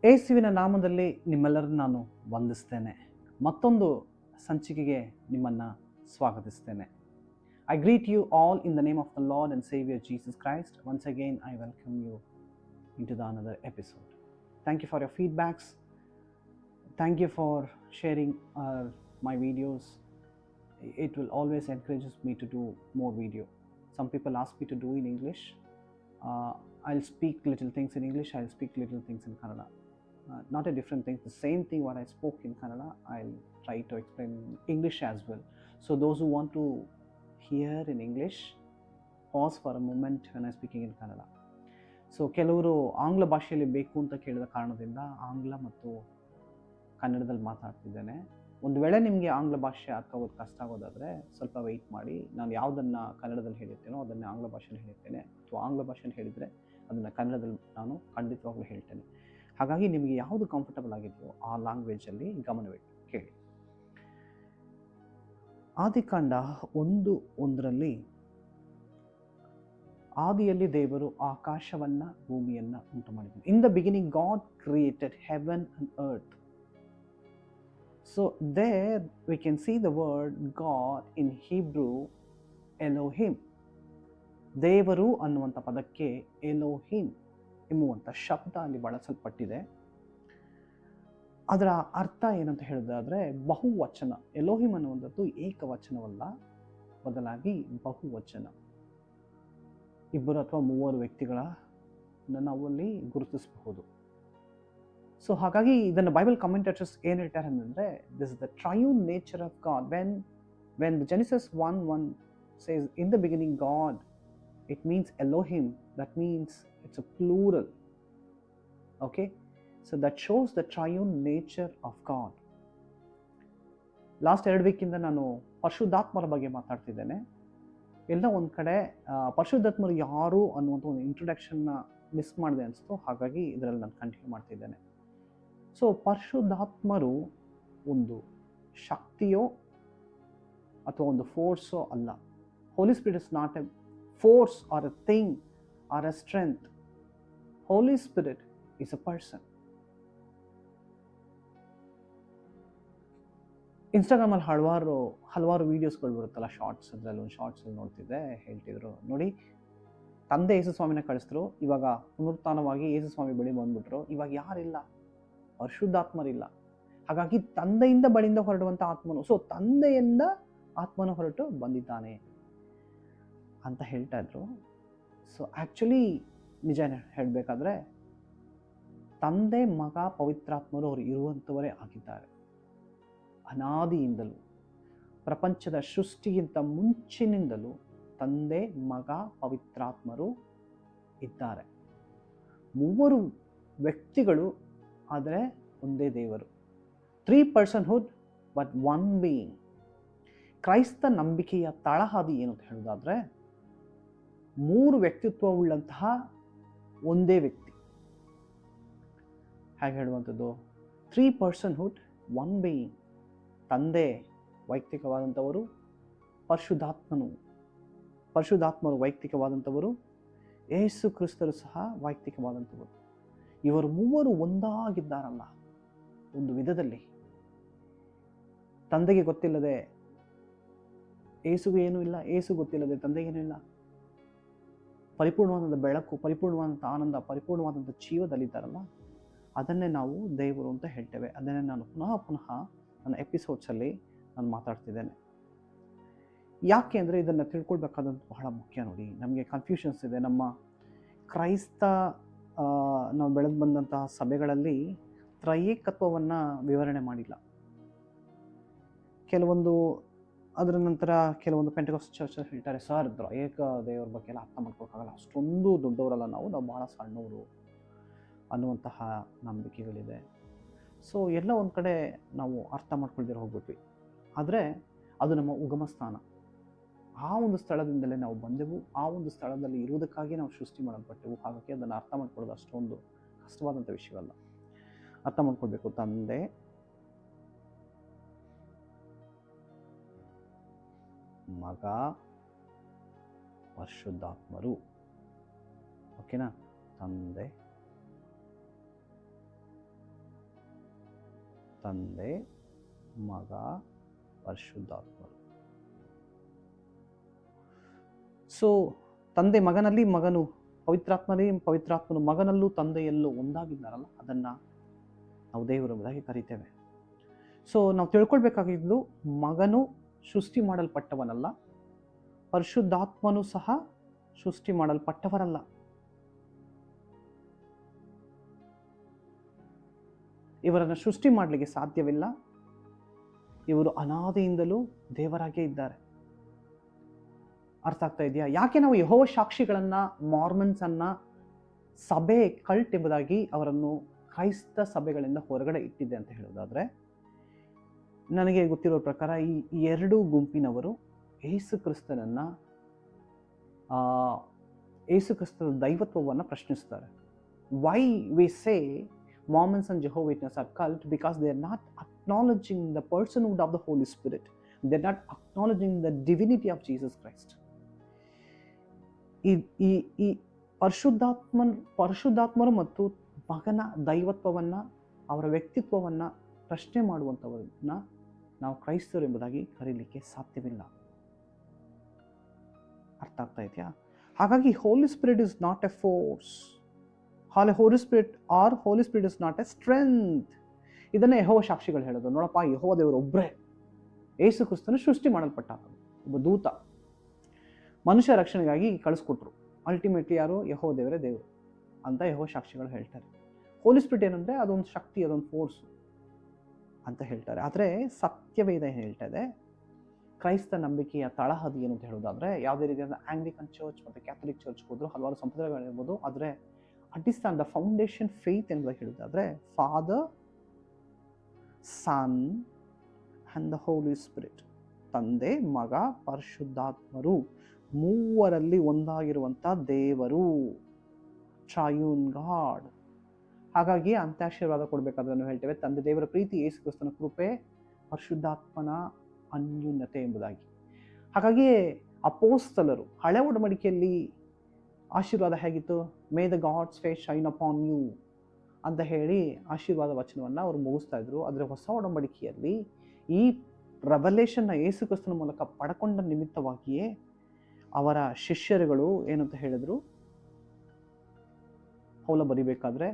ಯೇಸುವಿನ ನಾಮದಲ್ಲಿ ನಿಮ್ಮೆಲ್ಲರನ್ನು ನಾನು ವಂದಿಸ್ತೇನೆ. ಮತ್ತೊಂದು ಸಂಚಿಕೆಗೆ ನಿಮ್ಮನ್ನು ಸ್ವಾಗತಿಸ್ತೇನೆ. I greet you all in the name of the Lord and Savior Jesus Christ. Once again, I welcome you into the another episode. Thank you for your feedbacks. Thank you for sharing my videos. It will always encourages me to do more video. Some people ask me to do in English. I'll speak little things in English. I'll speak little things in Kannada. Not a different thing. The same thing what I spoke in Kannada, I'll try to explain in English as well. So those who want to hear in English, pause for a moment when I'm speaking in Kannada. So ಕೆಲವರು ಆಂಗ್ಲ ಭಾಷೆಯಲ್ಲಿ ಬೇಕು ಅಂತ ಕೇಳಿದ ಕಾರಣದಿಂದ ಆಂಗ್ಲ ಮತ್ತು ಕನ್ನಡದಲ್ಲಿ ಮಾತಾಡ್ತಿದ್ದೇನೆ. ಒಂದು ವೇಳೆ ನಿಮಗೆ ಆಂಗ್ಲ ಭಾಷೆ ಅರ್ಥ ಆಗೋದು ಕಷ್ಟ ಆಗೋದಾದರೆ ಸ್ವಲ್ಪ ವೆಯ್ಟ್ ಮಾಡಿ. ನಾನು ಯಾವುದನ್ನು ಕನ್ನಡದಲ್ಲಿ ಹೇಳಿರ್ತೇನೋ ಅದನ್ನು ಆಂಗ್ಲ ಭಾಷೆಯಲ್ಲಿ ಹೇಳ್ತೇನೆ, ಅಥವಾ ಆಂಗ್ಲ ಭಾಷೆಯಲ್ಲಿ ಹೇಳಿದರೆ ಅದನ್ನು ಕನ್ನಡದಲ್ಲಿ ನಾನು ಖಂಡಿತವಾಗ್ಲೂ ಹೇಳ್ತೇನೆ. ಹಾಗಾಗಿ ನಿಮಗೆ ಯಾವುದು ಕಂಫರ್ಟಬಲ್ ಆಗಿದೆಯೋ ಆ ಲ್ಯಾಂಗ್ವೇಜಲ್ಲಿ ಗಮನವಿಟ್ಟು ಕೇಳಿ. ಆದಿಕಾಂಡ 1:1 ಆದಿಯಲ್ಲಿ ದೇವರು ಆಕಾಶವನ್ನ ಭೂಮಿಯನ್ನ ಉಂಟು ಮಾಡಿದನು. In the beginning God created heaven and earth. So there we can see the word God in Hebrew Elohim. ದೇವರು ಅನ್ನುವಂಥ ಪದಕ್ಕೆ ಎಲೋಹಿಮ್ ಎಂಬುವಂಥ ಶಬ್ದ ಅಲ್ಲಿ ಬಳಸಲ್ಪಟ್ಟಿದೆ. ಅದರ ಅರ್ಥ ಏನಂತ ಹೇಳಿದಾದ್ರೆ ಬಹುವಚನ. ಎಲೋಹಿಮ್ ಅನ್ನುವಂಥದ್ದು ಏಕವಚನವಲ್ಲ, ಬದಲಾಗಿ ಬಹುವಚನ. 2 ಅಥವಾ 3 ವ್ಯಕ್ತಿಗಳನ್ನ ನಾವು ಅಲ್ಲಿ ಗುರುತಿಸಬಹುದು. ಸೊ ಹಾಗಾಗಿ ಇದನ್ನು ಬೈಬಲ್ ಕಾಮೆಂಟೇಟರ್ಸ್ ಏನು ಹೇಳ್ತಾರೆ ಅಂತಂದ್ರೆ, this is the triune nature of God. When Genesis 1:1 says in the beginning God, it means Elohim. That means it's a plural. Okay, so that shows the triune nature of God. Last 2 ವೀಕಿಂದ ನಾನು ಪರಿಶುದ್ಧಾತ್ಮರ ಬಗ್ಗೆ ಮಾತಾಡ್ತಿದ್ದೇನೆ. ಎಲ್ಲ ಒಂದು ಕಡೆ ಪರಿಶುದ್ಧಾತ್ಮರು ಯಾರು ಅನ್ನುವಂಥ ಒಂದು ಇಂಟ್ರೊಡಕ್ಷನ್ನ miss ಮಾಡಿದೆ ಅನಿಸ್ತು. ಹಾಗಾಗಿ ಇದರಲ್ಲಿ ನಾನು ಕಂಟಿನ್ಯೂ ಮಾಡ್ತಿದ್ದೇನೆ. ಸೊ ಪರಿಶುದ್ಧಾತ್ಮರು ಒಂದು ಶಕ್ತಿಯೋ ಅಥವಾ ಒಂದು ಫೋರ್ಸೋ ಅಲ್ಲ. Holy Spirit is not a force or a thing or a strength. Holy Spirit is a person. Instagram ಅಲ್ಲಿ ಹಲವಾರು ವಿಡಿಯೋಸ್ಗಳು ಬರುತ್ತಲ್ಲ, ಶಾರ್ಟ್ಸ್. ಅದರಲ್ಲಿ ಒಂದು ಶಾರ್ಟ್ಸಲ್ಲಿ ನೋಡ್ತಿದ್ದೆ, ಹೇಳ್ತಿದ್ರು ನೋಡಿ, ತಂದೆ ಯೇಸು ಸ್ವಾಮಿನ ಕಳಿಸಿದ್ರು, ಇವಾಗ ಪುನರುತ್ಥಾನವಾಗಿ ಯೇಸು ಸ್ವಾಮಿ ಬಳಿ ಬಂದ್ಬಿಟ್ರು, ಇವಾಗ ಯಾರಿಲ್ಲ, ಪರಿಶುದ್ಧಾತ್ಮರಿಲ್ಲ. ಹಾಗಾಗಿ ತಂದೆಯಿಂದ ಬಳಿಯಿಂದ ಹೊರಡುವಂಥ ಆತ್ಮನು, ಸೊ ತಂದೆಯಿಂದ ಆತ್ಮನು ಹೊರಟು ಬಂದಿದ್ದಾನೆ ಅಂತ ಹೇಳ್ತಾ ಇದ್ರು. ಸೊ ಆ್ಯಕ್ಚುಲಿ ನಿಜ ಹೇಳಬೇಕಾದ್ರೆ ತಂದೆ, ಮಗ, ಪವಿತ್ರಾತ್ಮರು ಅವರು ಇರುವಂಥವರೇ ಆಗಿದ್ದಾರೆ. ಅನಾದಿಯಿಂದಲೂ, ಪ್ರಪಂಚದ ಸೃಷ್ಟಿಗಿಂತ ಮುಂಚಿನಿಂದಲೂ ತಂದೆ, ಮಗ, ಪವಿತ್ರಾತ್ಮರು ಇದ್ದಾರೆ. 3 ವ್ಯಕ್ತಿಗಳು, ಆದರೆ ಒಂದೇ ದೇವರು. 3 personhood ಬಟ್ 1 being. ಕ್ರೈಸ್ತ ನಂಬಿಕೆಯ ತಳಹದಿ ಏನು ಅಂತ ಹೇಳೋದಾದ್ರೆ 3 ವ್ಯಕ್ತಿತ್ವವುಳ್ಳಂತಹ ಒಂದೇ ವ್ಯಕ್ತಿ. ಹೇಗೆ ಹೇಳುವಂಥದ್ದು? 3 personhood 1 being. ತಂದೆ ವೈಯಕ್ತಿಕವಾದಂಥವರು, ಪರಿಶುದ್ಧಾತ್ಮರು ವೈಯಕ್ತಿಕವಾದಂಥವರು, ಯೇಸು ಕ್ರಿಸ್ತರು ಸಹ ವೈಯಕ್ತಿಕವಾದಂಥವರು. ಇವರು 3 ಒಂದಾಗಿದ್ದಾರಲ್ಲ ಒಂದು ವಿಧದಲ್ಲಿ. ತಂದೆಗೆ ಗೊತ್ತಿಲ್ಲದೆ ಯೇಸುಗೆ ಏನೂ ಇಲ್ಲ, ಯೇಸು ಗೊತ್ತಿಲ್ಲದೆ ತಂದೆಗೇನೂ ಇಲ್ಲ. ಪರಿಪೂರ್ಣವಾದಂಥ ಬೆಳಕು, ಪರಿಪೂರ್ಣವಾದಂಥ ಆನಂದ, ಪರಿಪೂರ್ಣವಾದಂಥ ಜೀವದಲ್ಲಿದ್ದಾರಲ್ಲ, ಅದನ್ನೇ ನಾವು ದೇವರು ಅಂತ ಹೇಳ್ತೇವೆ. ಅದನ್ನೇ ನಾನು ಪುನಃ ನನ್ನ ಎಪಿಸೋಡ್ಸಲ್ಲಿ ನಾನು ಮಾತಾಡ್ತಿದ್ದೇನೆ. ಯಾಕೆ ಅಂದರೆ ಇದನ್ನು ತಿಳ್ಕೊಳ್ಬೇಕಾದಂಥ ಬಹಳ ಮುಖ್ಯ. ನೋಡಿ, ನಮಗೆ ಕನ್ಫ್ಯೂಷನ್ಸ್ ಇದೆ. ನಮ್ಮ ಕ್ರೈಸ್ತ ನಾವು ಬೆಳೆದು ಬಂದಂತಹ ಸಭೆಗಳಲ್ಲಿ ತ್ರೈಕತ್ವವನ್ನು ವಿವರಣೆ ಮಾಡಿಲ್ಲ. ಕೆಲವೊಂದು ಅದರ ನಂತರ ಕೆಲವೊಂದು ಪೆಂಟೆಕಾಸ್ಟ್ ಚರ್ಚ್ ಹೇಳ್ತಾರೆ, ಸರ್ ತ್ರೈಕ ದೇವರ ಬಗ್ಗೆ ಎಲ್ಲ ಅರ್ಥ ಮಾಡ್ಕೊಳಕ್ಕಾಗಲ್ಲ, ಅಷ್ಟೊಂದು ದೊಡ್ಡವರಲ್ಲ ನಾವು ಭಾಳ ಸಣ್ಣವರು ಅನ್ನುವಂತಹ ನಂಬಿಕೆಗಳಿದೆ. ಸೊ ಎಲ್ಲ ಒಂದು ಕಡೆ ನಾವು ಅರ್ಥ ಮಾಡ್ಕೊಳ್ದಿರ ಹೋಗ್ಬಿಟ್ವಿ. ಆದರೆ ಅದು ನಮ್ಮ ಉಗಮ ಸ್ಥಾನ. ಆ ಒಂದು ಸ್ಥಳದಿಂದಲೇ ನಾವು ಬಂದೆವು, ಆ ಒಂದು ಸ್ಥಳದಲ್ಲಿ ಇರುವುದಕ್ಕಾಗಿ ನಾವು ಸೃಷ್ಟಿ ಮಾಡಲ್ಪಟ್ಟೆವು. ಹಾಗಾಗಿ ಅದನ್ನು ಅರ್ಥ ಮಾಡ್ಕೊಳ್ಳೋದು ಅಷ್ಟೊಂದು ಕಷ್ಟವಾದಂಥ ವಿಷಯವಲ್ಲ. ಅರ್ಥ ಮಾಡ್ಕೊಳ್ಬೇಕು. ತಂದೆ, ಮಗ, ಪರಿಶುದ್ಧಾತ್ಮರು. ಓಕೆನಾ? ತಂದೆ, ತಂದೆ, ಮಗ, ಪರಿಶುದ್ಧಾತ್ಮರು. ಸೊ ತಂದೆ ಮಗನಲ್ಲಿ, ಮಗನು ಪವಿತ್ರಾತ್ಮನು ಮಗನಲ್ಲೂ ತಂದೆಯಲ್ಲೂ ಒಂದಾಗಿದ್ದಾರಲ್ಲ, ಅದನ್ನ ನಾವು ದೇವರು ಎಂಬುದಾಗಿ ಕರಿತೇವೆ. ಸೊ ನಾವು ತಿಳ್ಕೊಳ್ಬೇಕಾಗಿದ್ದು, ಮಗನು ಸೃಷ್ಟಿ ಮಾಡಲ್ಪಟ್ಟವನಲ್ಲ, ಪರಿಶುದ್ಧಾತ್ಮನು ಸಹ ಸೃಷ್ಟಿ ಮಾಡಲ್ಪಟ್ಟವರಲ್ಲ. ಇವರನ್ನು ಸೃಷ್ಟಿ ಮಾಡಲಿಕ್ಕೆ ಸಾಧ್ಯವಿಲ್ಲ. ಇವರು ಅನಾದಿಯಿಂದಲೂ ದೇವರಾಗೇ ಇದ್ದಾರೆ. ಅರ್ಥ ಆಗ್ತಾ ಇದೆಯಾ? ಯಾಕೆ ನಾವು ಯೆಹೋವ ಸಾಕ್ಷಿಗಳನ್ನ, ಮಾರ್ಮನ್ಸ್ ಅನ್ನ ಸಭೆ ಕಲ್ಟ್ ಎಂಬುದಾಗಿ ಅವರನ್ನು ಕ್ರೈಸ್ತ ಸಭೆಗಳಿಂದ ಹೊರಗಡೆ ಇಟ್ಟಿದೆ ಅಂತ ಹೇಳೋದಾದ್ರೆ, ನನಗೆ ಗೊತ್ತಿರೋ ಪ್ರಕಾರ ಈ ಎರಡು ಗುಂಪಿನವರು ಯೇಸು ಕ್ರಿಸ್ತನ ದೈವತ್ವವನ್ನು ಪ್ರಶ್ನಿಸ್ತಾರೆ. Why we say Mormons and Jehovah's Witnesses are cult? Because they are not acknowledging the personhood of the Holy Spirit. They are not acknowledging the divinity of Jesus Christ. ಈ ಪರಿಶುದ್ಧಾತ್ಮರು ಮತ್ತು ಮಗನ ದೈವತ್ವವನ್ನ, ಅವರ ವ್ಯಕ್ತಿತ್ವವನ್ನ ಪ್ರಶ್ನೆ ಮಾಡುವಂಥವರನ್ನ ನಾವು ಕ್ರೈಸ್ತರು ಎಂಬುದಾಗಿ ಕರೀಲಿಕ್ಕೆ ಸಾಧ್ಯವಿಲ್ಲ. ಅರ್ಥ ಆಗ್ತಾ ಇದೆಯಾ? ಹಾಗಾಗಿ Holy Spirit is not a force. Holy Spirit is not a strength. ಇದನ್ನೇ ಯೆಹೋವ ಸಾಕ್ಷಿಗಳು ಹೇಳೋದು. ನೋಡಪ್ಪ, ಯೆಹೋವ ದೇವರು ಒಬ್ಬರೇ, ಯೇಸು ಕ್ರಿಸ್ತನು ಸೃಷ್ಟಿ ಮಾಡಲ್ಪಟ್ಟ ಒಬ್ಬ ದೂತ, ಮನುಷ್ಯ ರಕ್ಷಣೆಗಾಗಿ ಕಳಿಸ್ಕೊಟ್ರು. ಅಲ್ಟಿಮೇಟ್ಲಿ ಯಾರು? ಯೆಹೋವ ದೇವರೇ ದೇವರು ಅಂತ ಯೆಹೋವ ಸಾಕ್ಷಿಗಳು ಹೇಳ್ತಾರೆ. ಹೋಲಿ ಸ್ಪಿರಿಟ್ ಏನಂದ್ರೆ ಅದೊಂದು ಶಕ್ತಿ, ಅದೊಂದು ಫೋರ್ಸ್ ಅಂತ ಹೇಳ್ತಾರೆ. ಆದರೆ ಸತ್ಯವೇದ ಏನು ಹೇಳ್ತಾ ಇದೆ, ಕ್ರೈಸ್ತ ನಂಬಿಕೆಯ ತಳಹದಿ ಏನು ಅಂತ ಹೇಳೋದಾದ್ರೆ, ಯಾವುದೇ ರೀತಿಯಾದ ಆಂಗ್ಲಿಕನ್ ಚರ್ಚ್ ಮತ್ತು ಕ್ಯಾಥಲಿಕ್ ಚರ್ಚ್ ಹೋದ್ರು ಹಲವಾರು ಸಂಪ್ರದಾಯಗಳಿರ್ಬೋದು, ಆದರೆ ಅಡಿಸ್ತಾನ್ ದ ಫೌಂಡೇಶನ್ ಫೇತ್ ಎಂಬುದಾಗಿ ಹೇಳೋದಾದ್ರೆ, father, son and the holy spirit, ತಂದೆ, ಮಗ, ಪರಿಶುದ್ಧಾತ್ಮರು, ಮೂವರಲ್ಲಿ ಒಂದಾಗಿರುವಂಥ ದೇವರು, ಟ್ರೈಯೂನ್ ಗಾಡ್. ಹಾಗಾಗಿ ಅಂತ್ಯಾಶೀರ್ವಾದ ಕೊಡಬೇಕಾದ್ರೆ ನಾವು ಹೇಳ್ತೇವೆ, ತಂದೆ ದೇವರ ಪ್ರೀತಿ, ಯೇಸು ಕ್ರಿಸ್ತನ ಕೃಪೆ, ಪರಿಶುದ್ಧಾತ್ಮನ ಅನ್ಯೂನ್ಯತೆ ಎಂಬುದಾಗಿ. ಹಾಗಾಗಿ ಅಪೋಸ್ತಲರು ಹಳೆ ಒಡಂಬಡಿಕೆಯಲ್ಲಿ ಆಶೀರ್ವಾದ ಹೇಗಿತ್ತು? May the God's face shine upon you ಅಂತ ಹೇಳಿ ಆಶೀರ್ವಾದ ವಚನವನ್ನು ಅವರು ಮುಗಿಸ್ತಾ ಇದ್ರು. ಆದರೆ ಹೊಸ ಒಡಂಬಡಿಕೆಯಲ್ಲಿ ಈ ರೆವಲೇಷನ್ನ ಯೇಸು ಕ್ರಿಸ್ತನ ಮೂಲಕ ಪಡ್ಕೊಂಡ ನಿಮಿತ್ತವಾಗಿಯೇ ಅವರ ಶಿಷ್ಯರುಗಳು ಏನಂತ ಹೇಳಿದ್ರು, ಪೌಲ ಬರಿಬೇಕಾದ್ರೆ,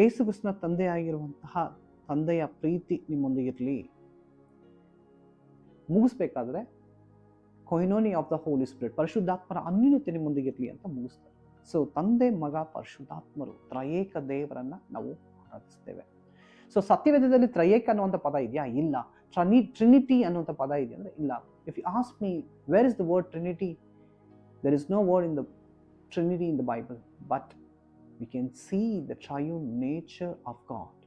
ಯೇಸು ಕ್ರಿಸ್ತನ ತಂದೆಯಾಗಿರುವಂತಹ ತಂದೆಯ ಪ್ರೀತಿ ನಿಮ್ಮೊಂದಿಗಿರಲಿ, ಮುಗಿಸ್ಬೇಕಾದ್ರೆ ಕೊಯ್ನೋನಿ ಆಫ್ ದ ಹೋಲಿ ಸ್ಪಿರಿಟ್, ಪರಿಶುದ್ಧಾತ್ಮರ ಅನ್ಯೂನ್ಯತೆ ನಿಮ್ಮೊಂದಿಗಿರಲಿ ಅಂತ ಮುಗಿಸ್ತಾರೆ. ಸೊ ತಂದೆ, ಮಗ, ಪರಿಶುದ್ಧಾತ್ಮರು, ತ್ರಯೇಕ ದೇವರನ್ನ ನಾವು ಆರಾಧಿಸ್ತೇವೆ. ಸೊ ಸತ್ಯವೇದದಲ್ಲಿ ತ್ರಯೇಕ ಅನ್ನುವಂಥ ಪದ ಇದೆಯಾ? ಇಲ್ಲ. ಟ್ರಿನಿಟಿ ಅನ್ನುವಂಥ ಪದ ಇದೆಯಾ ಅಂದ್ರೆ ಇಲ್ಲ. If you ask me where is the word Trinity, there is no word in the Trinity in the Bible, but we can see the triune nature of God.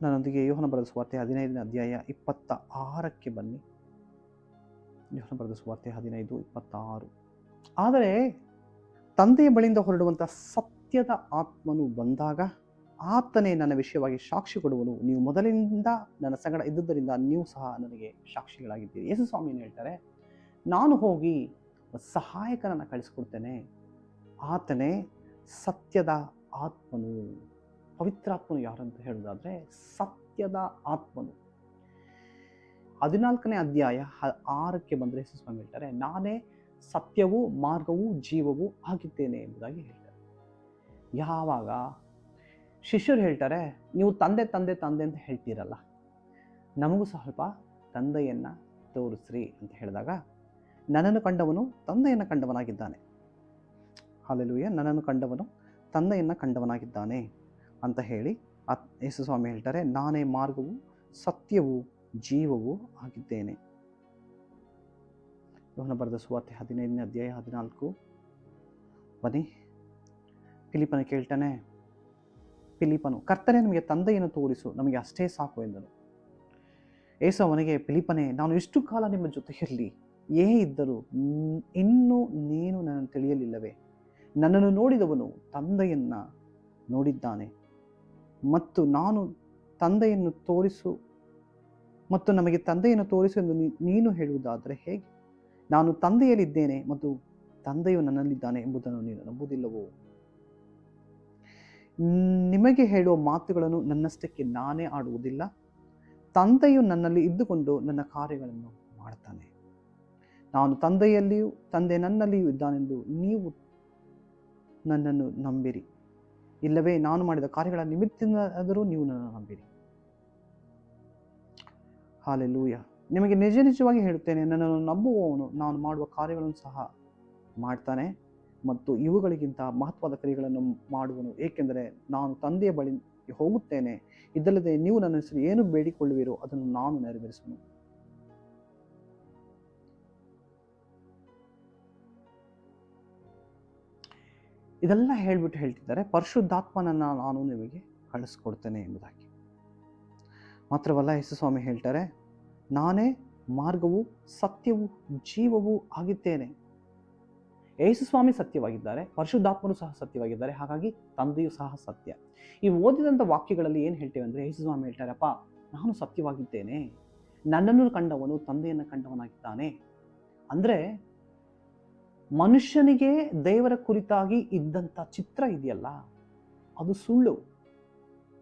ನನ್ನೊಂದಿಗೆ ಯೋಹನ ಬರೆದ ಸುವಾರ್ತೆ 15ನೇ ಅಧ್ಯಾಯ 26ಕ್ಕೆ ಬನ್ನಿ. ಯೋಹನ ಬರೆದ ಸುವಾರ್ತೆ 15:26. ಆದರೆ ತಂದೆಯ ಬಳಿಯಿಂದ ಹೊರಡುವಂಥ ಸತ್ಯದ ಆತ್ಮನು ಬಂದಾಗ ಆತನೇ ನನ್ನ ವಿಷಯವಾಗಿ ಸಾಕ್ಷಿ ಕೊಡುವನು. ನೀವು ಮೊದಲಿನಿಂದ ನನ್ನ ಸಂಗಡ ಇದ್ದುದರಿಂದ ನೀವು ಸಹ ನನಗೆ ಸಾಕ್ಷಿಗಳಾಗಿದ್ದೀರಿ. ಯೇಸು ಸ್ವಾಮಿ ಏನು ಹೇಳ್ತಾರೆ? ನಾನು ಹೋಗಿ ಸಹಾಯಕನನ್ನು ಕಳಿಸ್ಕೊಡ್ತೇನೆ, ಆತನೇ ಸತ್ಯದ ಆತ್ಮನು. ಪವಿತ್ರಾತ್ಮನು ಯಾರಂತ ಹೇಳೋದಾದ್ರೆ ಸತ್ಯದ ಆತ್ಮನು. 14ನೇ ಅಧ್ಯಾಯ 6ಕ್ಕೆ ಬಂದರೆ ಯೇಸು ಸ್ವಾಮಿ ಹೇಳ್ತಾರೆ, ನಾನೇ ಸತ್ಯವೂ ಮಾರ್ಗವೂ ಜೀವವೂ ಆಗಿದ್ದೇನೆ ಎಂಬುದಾಗಿ ಹೇಳ್ತಾರೆ. ಯಾವಾಗ ಶಿಷ್ಯರು ಹೇಳ್ತಾರೆ, ನೀವು ತಂದೆ ತಂದೆ ತಂದೆ ಅಂತ ಹೇಳ್ತೀರಲ್ಲ, ನಮಗೂ ಸ್ವಲ್ಪ ತಂದೆಯನ್ನ ತೋರಿಸ್ರಿ ಅಂತ ಹೇಳಿದಾಗ, ನನ್ನನ್ನು ಕಂಡವನು ತಂದೆಯನ್ನು ಕಂಡವನಾಗಿದ್ದಾನೆ. ಹಲ್ಲೆಲೂಯಾ. ನನ್ನನ್ನು ಕಂಡವನು ತಂದೆಯನ್ನು ಕಂಡವನಾಗಿದ್ದಾನೆ ಅಂತ ಹೇಳಿ ಯೇಸು ಸ್ವಾಮಿ ಹೇಳ್ತಾರೆ, ನಾನೇ ಮಾರ್ಗವು ಸತ್ಯವೂ ಜೀವವೂ ಆಗಿದ್ದೇನೆ. ಯೋಹನ ಬರೆದ ಸುವಾರ್ತೆ 15ನೇ ಅಧ್ಯಾಯ 14. ಬನ್ನಿ. ಫಿಲಿಪ್ಪನ ಕೇಳ್ತಾನೆ, ಫಿಲಿಪ್ಪನು, ಕರ್ತನೇ ನಮಗೆ ತಂದೆಯನ್ನು ತೋರಿಸು, ನಮಗೆ ಅಷ್ಟೇ ಸಾಕು ಎಂದನು. ಯೇಸು ಅವನಿಗೆ, ಫಿಲಿಪ್ಪನೇ, ನಾನು ಎಷ್ಟು ಕಾಲ ನಿಮ್ಮ ಜೊತೆಯಲ್ಲಿ ಇದ್ದರೂ ಇನ್ನೂ ನೀನು ನನ್ನನ್ನು ತಿಳಿಯಲಿಲ್ಲವೇ? ನನ್ನನ್ನು ನೋಡಿದವನು ತಂದೆಯನ್ನು ನೋಡಿದ್ದಾನೆ. ಮತ್ತು ನಮಗೆ ತಂದೆಯನ್ನು ತೋರಿಸು ಎಂದು ನೀನು ಹೇಳುವುದಾದರೆ ಹೇಗೆ? ನಾನು ತಂದೆಯಲ್ಲಿದ್ದೇನೆ ಮತ್ತು ತಂದೆಯು ನನ್ನಲ್ಲಿದ್ದಾನೆ ಎಂಬುದನ್ನು ನೀನು ನಂಬುವುದಿಲ್ಲವೋ? ನಿಮಗೆ ಹೇಳುವ ಮಾತುಗಳನ್ನು ನನ್ನಷ್ಟಕ್ಕೆ ನಾನೇ ಆಡುವುದಿಲ್ಲ, ತಂದೆಯು ನನ್ನಲ್ಲಿ ಇದ್ದುಕೊಂಡು ನನ್ನ ಕಾರ್ಯಗಳನ್ನು ಮಾಡ್ತಾನೆ. ನಾನು ತಂದೆಯಲ್ಲಿಯೂ ತಂದೆ ನನ್ನಲ್ಲಿಯೂ ಇದ್ದಾನೆಂದು ನೀವು ನನ್ನನ್ನು ನಂಬಿರಿ. ಇಲ್ಲವೇ ನಾನು ಮಾಡಿದ ಕಾರ್ಯಗಳ ನಿಮಿತ್ತವಾದರೂ ನೀವು ನನ್ನನ್ನು ನಂಬಿರಿ. ಹಾಲೆಲೂಯ. ನಿಮಗೆ ನಿಜ ನಿಜವಾಗಿ ಹೇಳುತ್ತೇನೆ, ನನ್ನನ್ನು ನಂಬುವವನು ನಾನು ಮಾಡುವ ಕಾರ್ಯಗಳನ್ನು ಸಹ ಮಾಡ್ತಾನೆ ಮತ್ತು ಇವುಗಳಿಗಿಂತ ಮಹತ್ವದ ಕ್ರಿಯೆಗಳನ್ನು ಮಾಡುವನು, ಏಕೆಂದರೆ ನಾನು ತಂದೆಯ ಬಳಿ ಹೋಗುತ್ತೇನೆ. ಇದಲ್ಲದೆ ನೀವು ನನ್ನ ಹೆಸರು ಏನು ಬೇಡಿಕೊಳ್ಳುವಿರೋ ಅದನ್ನು ನಾನು ನೆರವೇರಿಸುವೆನು. ಇದೆಲ್ಲ ಹೇಳ್ಬಿಟ್ಟು ಹೇಳ್ತಿದ್ದಾರೆ, ಪರಿಶುದ್ಧಾತ್ಮನನ್ನು ನಾನು ನಿಮಗೆ ಕಳಿಸ್ಕೊಡ್ತೇನೆ ಎಂಬುದಾಗಿ. ಮಾತ್ರವಲ್ಲ, ಯೇಸು ಸ್ವಾಮಿ ಹೇಳ್ತಾರೆ, ನಾನೇ ಮಾರ್ಗವು ಸತ್ಯವೂ ಜೀವವೂ ಆಗಿದ್ದೇನೆ. ಯೇಸು ಸ್ವಾಮಿ ಸತ್ಯವಾಗಿದ್ದಾರೆ, ಪರಿಶುದ್ಧಾತ್ಮರು ಸಹ ಸತ್ಯವಾಗಿದ್ದಾರೆ, ಹಾಗಾಗಿ ತಂದೆಯೂ ಸಹ ಸತ್ಯ. ಈ ಓದಿದಂಥ ವಾಕ್ಯಗಳಲ್ಲಿ ಏನು ಹೇಳ್ತೇವೆ ಅಂದರೆ, ಯೇಸು ಸ್ವಾಮಿ ಹೇಳ್ತಾರಪ್ಪ, ನಾನು ಸತ್ಯವಾಗಿದ್ದೇನೆ, ನನ್ನನ್ನು ಕಂಡವನು ತಂದೆಯನ್ನು ಕಂಡವನಾಗಿದ್ದಾನೆ. ಅಂದರೆ ಮನುಷ್ಯನಿಗೆ ದೇವರ ಕುರಿತಾಗಿ ಇದ್ದಂಥ ಚಿತ್ರ ಇದೆಯಲ್ಲ, ಅದು ಸುಳ್ಳು.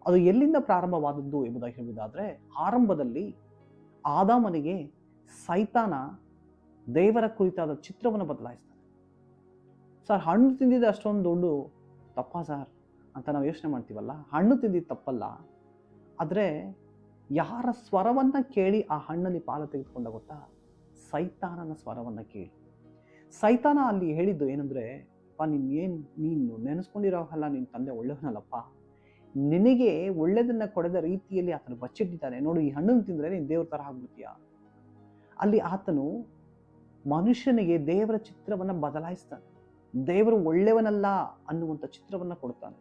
ಅದು ಎಲ್ಲಿಂದ ಪ್ರಾರಂಭವಾದದ್ದು ಎಂಬುದಾಗಿ ಹೇಳುವುದಾದರೆ, ಆರಂಭದಲ್ಲಿ ಆದಾಮನಿಗೆ ಸೈತಾನ ದೇವರ ಕುರಿತಾದ ಚಿತ್ರವನ್ನು ಬದಲಾಯಿಸ್ತಾನೆ. ಸರ್, ಹಣ್ಣು ತಿಂದಿದ್ದು ಅಷ್ಟೊಂದು ದೊಡ್ಡ ತಪ್ಪ ಸರ್ ಅಂತ ನಾವು ಯೋಚನೆ ಮಾಡ್ತೀವಲ್ಲ. ಹಣ್ಣು ತಿಂದಿದ್ದು ತಪ್ಪಲ್ಲ, ಆದರೆ ಯಾರ ಸ್ವರವನ್ನು ಕೇಳಿ ಆ ಹಣ್ಣಲ್ಲಿ ಪಾಲು ತೆಗೆದುಕೊಂಡ ಗೊತ್ತಾ? ಸೈತಾನನ ಸ್ವರವನ್ನು ಕೇಳಿ. ಸೈತಾನ ಅಲ್ಲಿ ಹೇಳಿದ್ದು ಏನಂದರೆ, ಅಪ್ಪ ನೀನು ನೆನೆಸ್ಕೊಂಡಿರೋಲ್ಲ, ನಿನ್ನ ತಂದೆ ಒಳ್ಳೆಯವನಲ್ಲಪ್ಪ, ನಿನಗೆ ಒಳ್ಳೆಯದನ್ನು ಕೊಡದ ರೀತಿಯಲ್ಲಿ ಆತನು ಬಚ್ಚಿಟ್ಟಿದ್ದಾನೆ ನೋಡು, ಈ ಹಣ್ಣನ್ನು ತಿಂದರೆ ನೀನು ದೇವ್ರ ಥರ ಆಗ್ಬಿಡ್ತೀಯ. ಅಲ್ಲಿ ಆತನು ಮನುಷ್ಯನಿಗೆ ದೇವರ ಚಿತ್ರವನ್ನು ಬದಲಾಯಿಸ್ತಾನೆ. ದೇವರು ಒಳ್ಳೆಯವನಲ್ಲ ಅನ್ನುವಂಥ ಚಿತ್ರವನ್ನು ಕೊಡ್ತಾನೆ.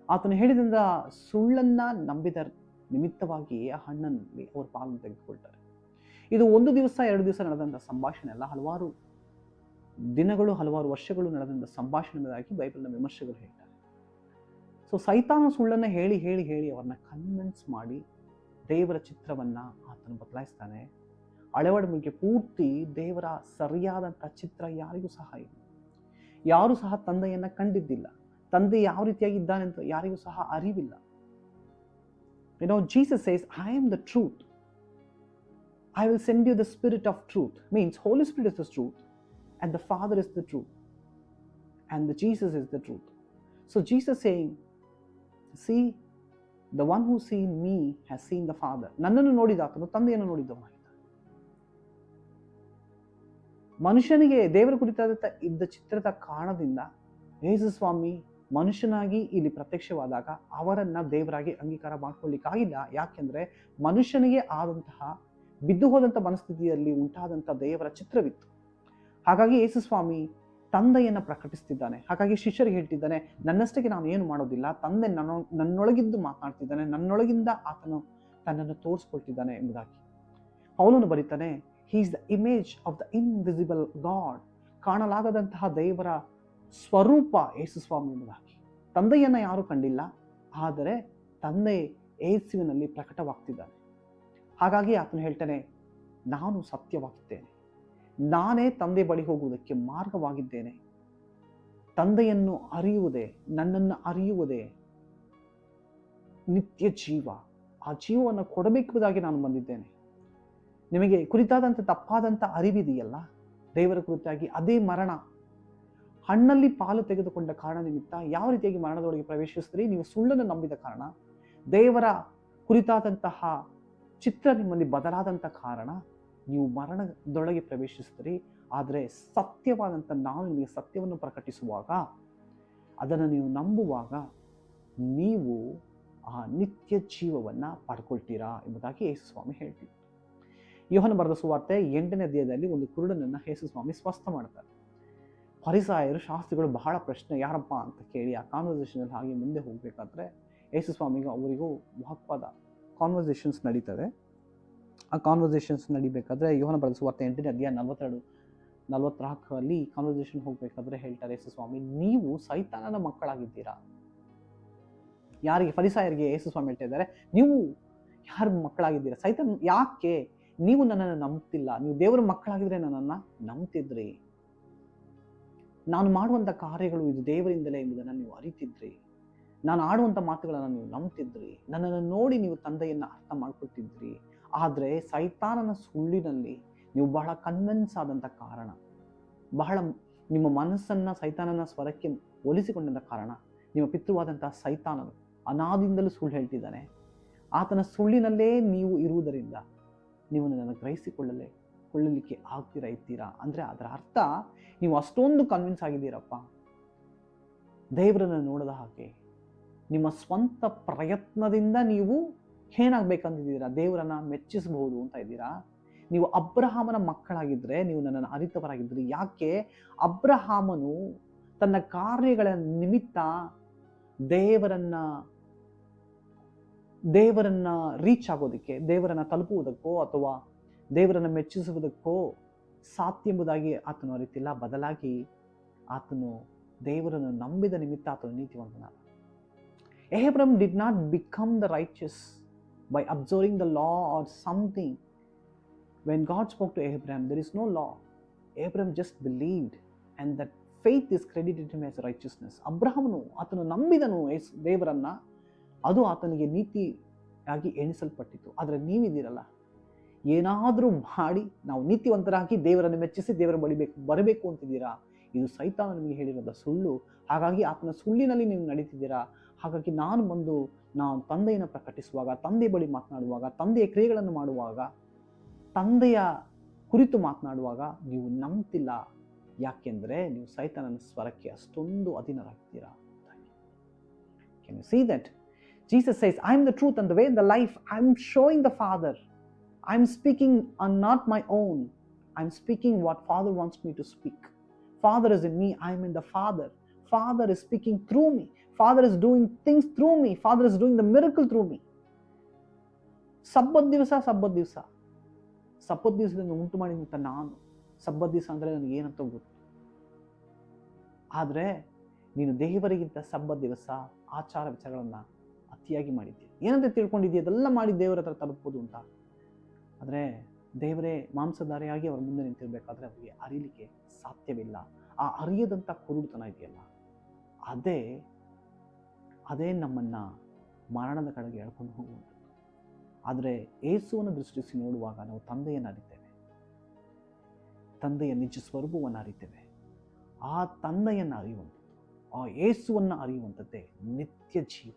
ಆತನು ಹೇಳಿದಿಂದ ಸುಳ್ಳನ್ನು ನಂಬಿದ ನಿಮಿತ್ತವಾಗಿ ಆ ಹಣ್ಣಲ್ಲಿ ಅವರು ಪಾಲನ್ನು ತೆಗೆದುಕೊಳ್ತಾರೆ. ಇದು ಒಂದು ದಿವಸ ಎರಡು ದಿವಸ ನಡೆದಂಥ ಸಂಭಾಷಣೆ ಅಲ್ಲ, ಹಲವಾರು ದಿನಗಳು ಹಲವಾರು ವರ್ಷಗಳು ನಡೆದಂಥ ಸಂಭಾಷಣೆಯಾಗಿ ಬೈಬಲ್ನ ವಿಮರ್ಶಕರು ಹೇಳ್ತಾರೆ. ಸೊ ಸೈತಾನ ಸುಳ್ಳನ್ನು ಹೇಳಿ ಹೇಳಿ ಹೇಳಿ ಅವರನ್ನ ಕನ್ವಿನ್ಸ್ ಮಾಡಿ ದೇವರ ಚಿತ್ರವನ್ನು ಆತನು ಬದಲಾಯಿಸ್ತಾನೆ. ಅಳವಡಿಕೆ ಪೂರ್ತಿ ದೇವರ ಸರಿಯಾದಂಥ ಚಿತ್ರ ಯಾರಿಗೂ ಸಹ ಇಲ್ಲ. ಯಾರೂ ಸಹ ತಂದೆಯನ್ನು ಕಂಡಿದ್ದಿಲ್ಲ. ತಂದೆ ಯಾವ ರೀತಿಯಾಗಿ ಇದ್ದಾನೆ ಅಂತ ಯಾರಿಗೂ ಸಹ ಅರಿವಿಲ್ಲ. Jesus says, I am the truth. I will send you the spirit of truth. Means Holy Spirit is the truth and the Father is the truth and the Jesus is the truth. So Jesus saying, see, the one who seen me has seen the Father. ನನ್ನನ್ನು ನೋಡಿದಾತನು ತಂದೆಯನ್ನು ನೋಡಿದವನಾಗಿದ್ದಾನೆ. ಮನುಷ್ಯನಿಗೆ ದೇವರ ಕುರಿತಾದ ಇದ್ದ ಚಿತ್ರದ ಕಾರಣದಿಂದ ಯೇಸು ಸ್ವಾಮಿ ಮನುಷ್ಯನಾಗಿ ಇಲ್ಲಿ ಪ್ರತ್ಯಕ್ಷವಾದಾಗ ಅವರನ್ನ ದೇವರಾಗಿ ಅಂಗೀಕಾರ ಮಾಡ್ಕೊಳ್ಳಿಕ್ಕಾಗಿಲ್ಲ. ಯಾಕೆಂದ್ರೆ ಮನುಷ್ಯನಿಗೆ ಆದಂತಹ ಬಿದ್ದು ಹೋದಂಥ ಮನಸ್ಥಿತಿಯಲ್ಲಿ ಉಂಟಾದಂಥ ದೇವರ ಚಿತ್ರವಿತ್ತು. ಹಾಗಾಗಿ ಯೇಸು ಸ್ವಾಮಿ ತಂದೆಯನ್ನು ಪ್ರಕಟಿಸ್ತಿದ್ದಾನೆ. ಹಾಗಾಗಿ ಶಿಷ್ಯರಿಗೆ ಹೇಳ್ತಿದ್ದಾನೆ, ನನ್ನಷ್ಟಕ್ಕೆ ನಾನು ಏನು ಮಾಡೋದಿಲ್ಲ, ತಂದೆ ನನ್ನೊಳಗಿದ್ದು ಮಾತನಾಡ್ತಿದ್ದಾನೆ, ನನ್ನೊಳಗಿಂದ ಆತನು ತನ್ನನ್ನು ತೋರಿಸ್ಕೊಳ್ತಿದ್ದಾನೆ ಎಂಬುದಾಗಿ. ಪೌಲನು ಬರೀತಾನೆ, he is the image of the invisible God. ಕಾಣಲಾಗದಂತಹ ದೇವರ ಸ್ವರೂಪ ಯೇಸು ಸ್ವಾಮಿ ಎಂಬುದಾಗಿ. ತಂದೆಯನ್ನು ಯಾರೂ ಕಂಡಿಲ್ಲ, ಆದರೆ ತಂದೆ ಯೇಸುವಿನಲ್ಲಿ ಪ್ರಕಟವಾಗ್ತಿದ್ದಾನೆ. ಹಾಗಾಗಿ ಆತನು ಹೇಳ್ತಾನೆ, ನಾನು ಸತ್ಯವಾಗಿದ್ದೇನೆ, ನಾನೇ ತಂದೆ ಬಳಿ ಹೋಗುವುದಕ್ಕೆ ಮಾರ್ಗವಾಗಿದ್ದೇನೆ. ತಂದೆಯನ್ನು ಅರಿಯುವುದೇ, ನನ್ನನ್ನು ಅರಿಯುವುದೇ ನಿತ್ಯ ಜೀವ. ಆ ಜೀವವನ್ನು ಕೊಡಬೇಕೆಂಬುದಾಗಿ ನಾನು ಬಂದಿದ್ದೇನೆ. ನಿಮಗೆ ಕುರಿತಾದಂಥ ತಪ್ಪಾದಂಥ ಅರಿವಿದೆಯಲ್ಲ ದೇವರ ಕುರಿತಾಗಿ, ಅದೇ ಮರಣ. ಹಣ್ಣಲ್ಲಿ ಪಾಲು ತೆಗೆದುಕೊಂಡ ಕಾರಣ ನಿಮಿತ್ತ ಯಾವ ರೀತಿಯಾಗಿ ಮರಣದೊಳಗೆ ಪ್ರವೇಶಿಸಿದ್ರಿ? ನೀವು ಸುಳ್ಳನ್ನು ನಂಬಿದ ಕಾರಣ, ದೇವರ ಕುರಿತಾದಂತಹ ಚಿತ್ರ ನಿಮ್ಮಲ್ಲಿ ಬದಲಾದಂಥ ಕಾರಣ ನೀವು ಮರಣದೊಳಗೆ ಪ್ರವೇಶಿಸಿದ್ರಿ. ಆದರೆ ಸತ್ಯವಾದಂಥ ನಾನು ನಿಮಗೆ ಸತ್ಯವನ್ನು ಪ್ರಕಟಿಸುವಾಗ, ಅದನ್ನು ನೀವು ನಂಬುವಾಗ ನೀವು ಆ ನಿತ್ಯ ಜೀವವನ್ನು ಪಡ್ಕೊಳ್ತೀರಾ ಎಂಬುದಾಗಿ ಯೇಸು ಸ್ವಾಮಿ ಹೇಳ್ತೀವಿ. ಯೋಹನ ಬರೆದ ಸುವಾರ್ತೆ 8ನೇ ಅಧ್ಯಾಯದಲ್ಲಿ ಒಂದು ಕುರುಡನನ್ನು ಯೇಸು ಸ್ವಾಮಿ ಸ್ವಸ್ಥ ಮಾಡ್ತಾರೆ. ಫರಿಸಾಯರು, ಶಾಸ್ತ್ರಿಗಳು ಬಹಳ ಪ್ರಶ್ನೆ, ಯಾರಪ್ಪ ಅಂತ ಕೇಳಿ ಆ ಕಾನ್ವರ್ಸೇಷನಲ್ಲಿ ಹಾಗೆ ಮುಂದೆ ಹೋಗಬೇಕಾದ್ರೆ ಯೇಸು ಸ್ವಾಮಿಗೂ ಅವರಿಗೂ ಮಹತ್ವದ ಕಾನ್ವರ್ಸೇಷನ್ಸ್ ನಡೀತದೆ. ಆ ಕಾನ್ವರ್ಸೇಷನ್ಸ್ ನಡಿಬೇಕಾದ್ರೆ ಯೋಹನ ಬರೆದ ಸುವಾರ್ತೆ 8ನೇ ಅಧ್ಯಾಯ 42-44 ಕಾನ್ವರ್ಸೇಷನ್ ಹೋಗಬೇಕಾದ್ರೆ ಹೇಳ್ತಾರೆ ಯೇಸು ಸ್ವಾಮಿ, ನೀವು ಸೈತಾನನ ಮಕ್ಕಳಾಗಿದ್ದೀರಾ. ಯಾರಿಗೆ? ಫರಿಸಾಯರಿಗೆ ಯೇಸು ಸ್ವಾಮಿ ಹೇಳ್ತಾ ಇದ್ದಾರೆ, ನೀವು ಯಾರ ಮಕ್ಕಳಾಗಿದ್ದೀರಾ? ಸೈತಾನ. ಯಾಕೆ? ನೀವು ನನ್ನನ್ನು ನಂಬ್ತಿಲ್ಲ. ನೀವು ದೇವರ ಮಕ್ಕಳಾಗಿದ್ರೆ ನನ್ನನ್ನು ನಂಬ್ತಿದ್ರಿ. ನಾನು ಮಾಡುವಂಥ ಕಾರ್ಯಗಳು ಇದು ದೇವರಿಂದಲೇ ಎಂಬುದನ್ನು ನೀವು ಅರಿತಿದ್ರಿ. ನಾನು ಆಡುವಂಥ ಮಾತುಗಳನ್ನು ನೀವು ನಂಬ್ತಿದ್ರಿ, ನನ್ನನ್ನು ನೋಡಿ ನೀವು ತಂದೆಯನ್ನು ಅರ್ಥ ಮಾಡ್ಕೊಳ್ತಿದ್ರಿ. ಆದರೆ ಸೈತಾನನ ಸುಳ್ಳಿನಲ್ಲಿ ನೀವು ಬಹಳ ಕನ್ವಿನ್ಸ್ ಆದಂಥ ಕಾರಣ, ಬಹಳ ನಿಮ್ಮ ಮನಸ್ಸನ್ನು ಸೈತಾನನ ಸ್ವರಕ್ಕೆ ಹೋಲಿಸಿಕೊಂಡಂಥ ಕಾರಣ, ನಿಮ್ಮ ಪಿತೃವಾದಂಥ ಸೈತಾನನು ಅನಾದಿಂದಲೂ ಸುಳ್ಳು ಹೇಳ್ತಿದ್ದಾನೆ. ಆತನ ಸುಳ್ಳಿನಲ್ಲೇ ನೀವು ಇರುವುದರಿಂದ ನೀವು ನನ್ನನ್ನು ಕೊಳ್ಳಲಿಕ್ಕೆ ಇರ್ತೀರಾ. ಅಂದರೆ ಅದರ ಅರ್ಥ ನೀವು ಅಷ್ಟೊಂದು ಕನ್ವಿನ್ಸ್ ಆಗಿದ್ದೀರಪ್ಪ, ದೇವರನ್ನು ನೋಡದ ಹಾಗೆ ನಿಮ್ಮ ಸ್ವಂತ ಪ್ರಯತ್ನದಿಂದ ನೀವು ಏನಾಗಬೇಕಂತಿದ್ದೀರಾ, ದೇವರನ್ನ ಮೆಚ್ಚಿಸಬಹುದು ಅಂತ ಇದ್ದೀರಾ. ನೀವು ಅಬ್ರಹಾಮನ ಮಕ್ಕಳಾಗಿದ್ದರೆ ನೀವು ನನ್ನನ್ನು ಅರಿತವರಾಗಿದ್ದರೆ. ಯಾಕೆ ಅಬ್ರಹಾಮನು ತನ್ನ ಕಾರ್ಯಗಳ ನಿಮಿತ್ತ ದೇವರನ್ನ ರೀಚ್ ಆಗೋದಕ್ಕೆ, ದೇವರನ್ನ ತಲುಪುವುದಕ್ಕೋ ಅಥವಾ ದೇವರನ್ನ ಮೆಚ್ಚಿಸುವುದಕ್ಕೋ ಸಾಧ್ಯ ಎಂಬುದಾಗಿ ಆತನು ಅರಿತಿಲ್ಲ. ಬದಲಾಗಿ ಆತನು ದೇವರನ್ನು ನಂಬಿದ ನಿಮಿತ್ತ ಆತನು ನೀತಿವಂತನಾದ. Abraham did not become the righteous by observing the law or something. When God spoke to Abraham, there is no law. Abraham just believed, and that faith is credited him as righteousness. ಅಬ್ರಹಾಮನು ಆತನು ನಂಬಿದನು ದೇವರನ್ನ, ಅದು ಆತನಿಗೆ ನೀತಿಯಾಗಿ ಎಣಿಸಲ್ಪಟ್ಟಿತು. ಆದರೆ ನೀವಿದ್ದೀರಲ್ಲ, ಏನಾದರೂ ಮಾಡಿ ನಾವು ನೀತಿವಂತರಾಗಿ ದೇವರನ್ನು ಮೆಚ್ಚಿಸಿ ದೇವರ ಬರಬೇಕು ಅಂತಿದ್ದೀರಾ. ಇದು ಸೈತಾನ ನಿಮಗೆ ಹೇಳಿರೋದ ಸುಳ್ಳು. ಹಾಗಾಗಿ ಆತನ ಸುಳ್ಳಿನಲ್ಲಿ ನೀವು ನಡೀತಿದ್ದೀರಾ. ಹಾಗಾಗಿ ನಾನು ತಂದೆಯನ್ನು ಪ್ರಕಟಿಸುವಾಗ, ತಂದೆ ಬಳಿ ಮಾತನಾಡುವಾಗ, ತಂದೆಯ ಕ್ರಿಯೆಗಳನ್ನು ಮಾಡುವಾಗ, ತಂದೆಯ ಕುರಿತು ಮಾತನಾಡುವಾಗ ನೀವು ನಂಬ್ತಿಲ್ಲ. ಯಾಕೆಂದರೆ ನೀವು ಸೈತಾನನ ಸ್ವರಕ್ಕೆ ಅಷ್ಟೊಂದು ಅಧೀನರಾಗ್ತೀರಾ. Can you see that? Jesus says, I am the truth and the way and the life. I am showing the Father. I am speaking on not my own. I am speaking what Father wants me to speak. Father is in me, I am in the Father. Father is speaking through me. Father is doing things through me. Father is doing the miracle through me. ಸಬ್ಬತ್ ದಿವಸದಿಂದ ಉಂಟು ಮಾಡಿದಂಥ ನಾನು, ಸಬ್ಬತ್ ದಿವಸ ಅಂದರೆ ನನಗೆ ಏನಂತ ಗೊತ್ತು. ಆದರೆ ನೀನು ದೇವರಿಗಿಂತ ಸಬ್ಬತ್ ದಿವಸ ಆಚಾರ ವಿಚಾರಗಳನ್ನು ಅತಿಯಾಗಿ ಮಾಡಿದ್ದೆ. ಏನಂತ ತಿಳ್ಕೊಂಡಿದ್ದೀಯ, ಅದೆಲ್ಲ ಮಾಡಿ ದೇವರ ಹತ್ರ ತಲುಪೋದು ಅಂತ. ಆದರೆ ದೇವರೇ ಮಾಂಸಧಾರಿಯಾಗಿ ಅವರ ಮುಂದೆ ನಿಂತಿರಬೇಕಾದ್ರೆ ಅವರಿಗೆ ಅರಿಲಿಕ್ಕೆ ಸಾಧ್ಯವಿಲ್ಲ. ಆ ಅರಿಯದಂಥ ಕುರುಡುತನ ಇದೆಯಲ್ಲ, ಅದೇ ನಮ್ಮನ್ನು ಮರಣದ ಕಡೆಗೆ ಎಳ್ಕೊಂಡು ಹೋಗುವಂಥದ್ದು. ಆದರೆ ಯೇಸುವನ್ನು ದೃಷ್ಟಿಸಿ ನೋಡುವಾಗ ನಾವು ತಂದೆಯನ್ನು ಅರಿತೇವೆ, ತಂದೆಯ ನಿಜ ಸ್ವರೂಪವನ್ನು ಅರಿತೇವೆ. ಆ ತಂದೆಯನ್ನು ಅರಿಯುವಂಥದ್ದು, ಆ ಯೇಸುವನ್ನು ಅರಿಯುವಂಥದ್ದೇ ನಿತ್ಯ ಜೀವ.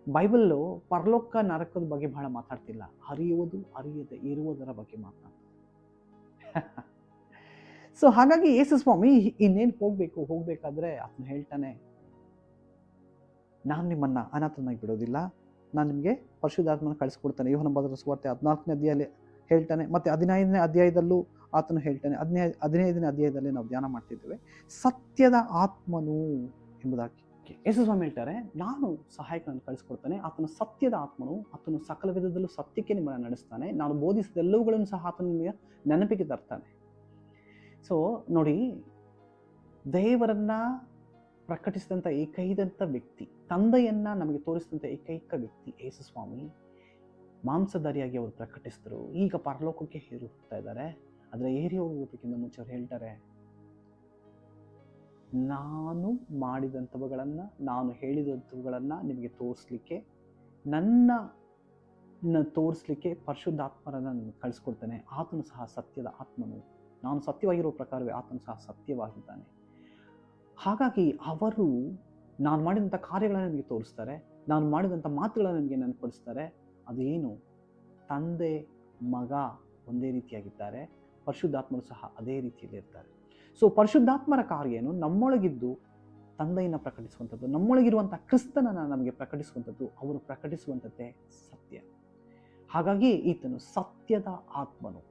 ಬೈಬಲ್ಲು ಪರಲೋಕ ನರಕದ ಬಗ್ಗೆ ಬಹಳ ಮಾತಾಡ್ತಿಲ್ಲ, ಅರಿಯುವುದು ಅರಿಯದೆ ಇರುವುದರ ಬಗ್ಗೆ ಮಾತನಾಡ್ತದೆ. ಸೊ ಹಾಗಾಗಿ ಯೇಸು ಸ್ವಾಮಿ ಇನ್ನೇನು ಹೋಗಬೇಕಾದ್ರೆ ಆತನು ಹೇಳ್ತಾನೆ, ನಾನು ನಿಮ್ಮನ್ನು ಅನಾಥನಾಗಿ ಬಿಡೋದಿಲ್ಲ, ನಾನು ನಿಮಗೆ ಪರಿಶುದ್ಧಾತ್ಮನ ಕಳಿಸ್ಕೊಡ್ತಾನೆ. ಯೋಹನ ಬರೆದ ಸುವಾರ್ತೆ 14ನೇ ಅಧ್ಯಾಯದಲ್ಲಿ ಹೇಳ್ತಾನೆ. ಮತ್ತು 15ನೇ ಅಧ್ಯಾಯದಲ್ಲೂ ಆತನು ಹೇಳ್ತಾನೆ. 15ನೇ ಅಧ್ಯಾಯದಲ್ಲಿ ನಾವು ಧ್ಯಾನ ಮಾಡ್ತಿದ್ದೇವೆ, ಸತ್ಯದ ಆತ್ಮನು ಎಂಬುದಾಗಿ. ಯೇಸು ಸ್ವಾಮಿ ಹೇಳ್ತಾರೆ, ನಾನು ಸಹಾಯಕನನ್ನು ಕಳಿಸ್ಕೊಡ್ತಾನೆ, ಆತನು ಸತ್ಯದ ಆತ್ಮನು, ಆತನು ಸಕಲ ವಿಧದಲ್ಲೂ ಸತ್ಯಕ್ಕೆ ನಿಮ್ಮನ್ನು ನಡೆಸ್ತಾನೆ, ನಾನು ಬೋಧಿಸಿದ ಎಲ್ಲವುಗಳನ್ನು ಸಹ ಆತನು ನಿಮಗೆ ನೆನಪಿಗೆ ತರ್ತಾನೆ. ಸೊ ನೋಡಿ, ದೇವರನ್ನ ಪ್ರಕಟಿಸಿದಂಥ ಏಕೈದಂಥ ವ್ಯಕ್ತಿ, ತಂದೆಯನ್ನ ನಮಗೆ ತೋರಿಸಿದಂಥ ಏಕೈಕ ವ್ಯಕ್ತಿ ಯೇಸು ಸ್ವಾಮಿ ಮಾಂಸಧಾರಿಯಾಗಿ ಅವರು ಪ್ರಕಟಿಸಿದ್ರು. ಈಗ ಪರಲೋಕಕ್ಕೆ ಏರಿ ಹೋಗ್ತಾ ಇದ್ದಾರೆ. ಆದರೆ ಏರಿ ಹೋಗೋದಕ್ಕಿಂತ ಮುಂಚೆ ಅವ್ರು ಹೇಳ್ತಾರೆ, ನಾನು ಮಾಡಿದಂಥವುಗಳನ್ನು, ನಾನು ಹೇಳಿದಂಥವುಗಳನ್ನು ನಿಮಗೆ ತೋರಿಸ್ಲಿಕ್ಕೆ, ನನ್ನ ತೋರಿಸ್ಲಿಕ್ಕೆ ಪರಿಶುದ್ಧಾತ್ಮರನ್ನು ನಾನು ಕಳಿಸ್ಕೊಡ್ತೇನೆ. ಆತನು ಸಹ ಸತ್ಯದ ಆತ್ಮನು, ನಾನು ಸತ್ಯವಾಗಿರೋ ಪ್ರಕಾರವೇ ಆತನು ಸಹ ಸತ್ಯವಾಗಿದ್ದಾನೆ. ಹಾಗಾಗಿ ಅವರು ನಾನು ಮಾಡಿದಂಥ ಕಾರ್ಯಗಳನ್ನು ನನಗೆ ತೋರಿಸ್ತಾರೆ, ನಾನು ಮಾಡಿದಂಥ ಮಾತುಗಳನ್ನು ನನಗೆ ನೆನಪಡಿಸ್ತಾರೆ. ಅದೇನು, ತಂದೆ ಮಗ ಒಂದೇ ರೀತಿಯಾಗಿದ್ದಾರೆ, ಪರಿಶುದ್ಧಾತ್ಮರು ಸಹ ಅದೇ ರೀತಿಯಲ್ಲಿ ಇರ್ತಾರೆ. ಸೊ ಪರಿಶುದ್ಧಾತ್ಮರ ಕಾರ್ಯ ಏನು, ನಮ್ಮೊಳಗಿದ್ದು ತಂದೆಯನ್ನು ಪ್ರಕಟಿಸುವಂಥದ್ದು, ನಮ್ಮೊಳಗಿರುವಂಥ ಕ್ರಿಸ್ತನನ್ನು ನಮಗೆ ಪ್ರಕಟಿಸುವಂಥದ್ದು, ಅವರು ಪ್ರಕಟಿಸುವಂಥದ್ದೇ ಸತ್ಯ. ಹಾಗಾಗಿ ಈತನು ಸತ್ಯದ ಆತ್ಮನು.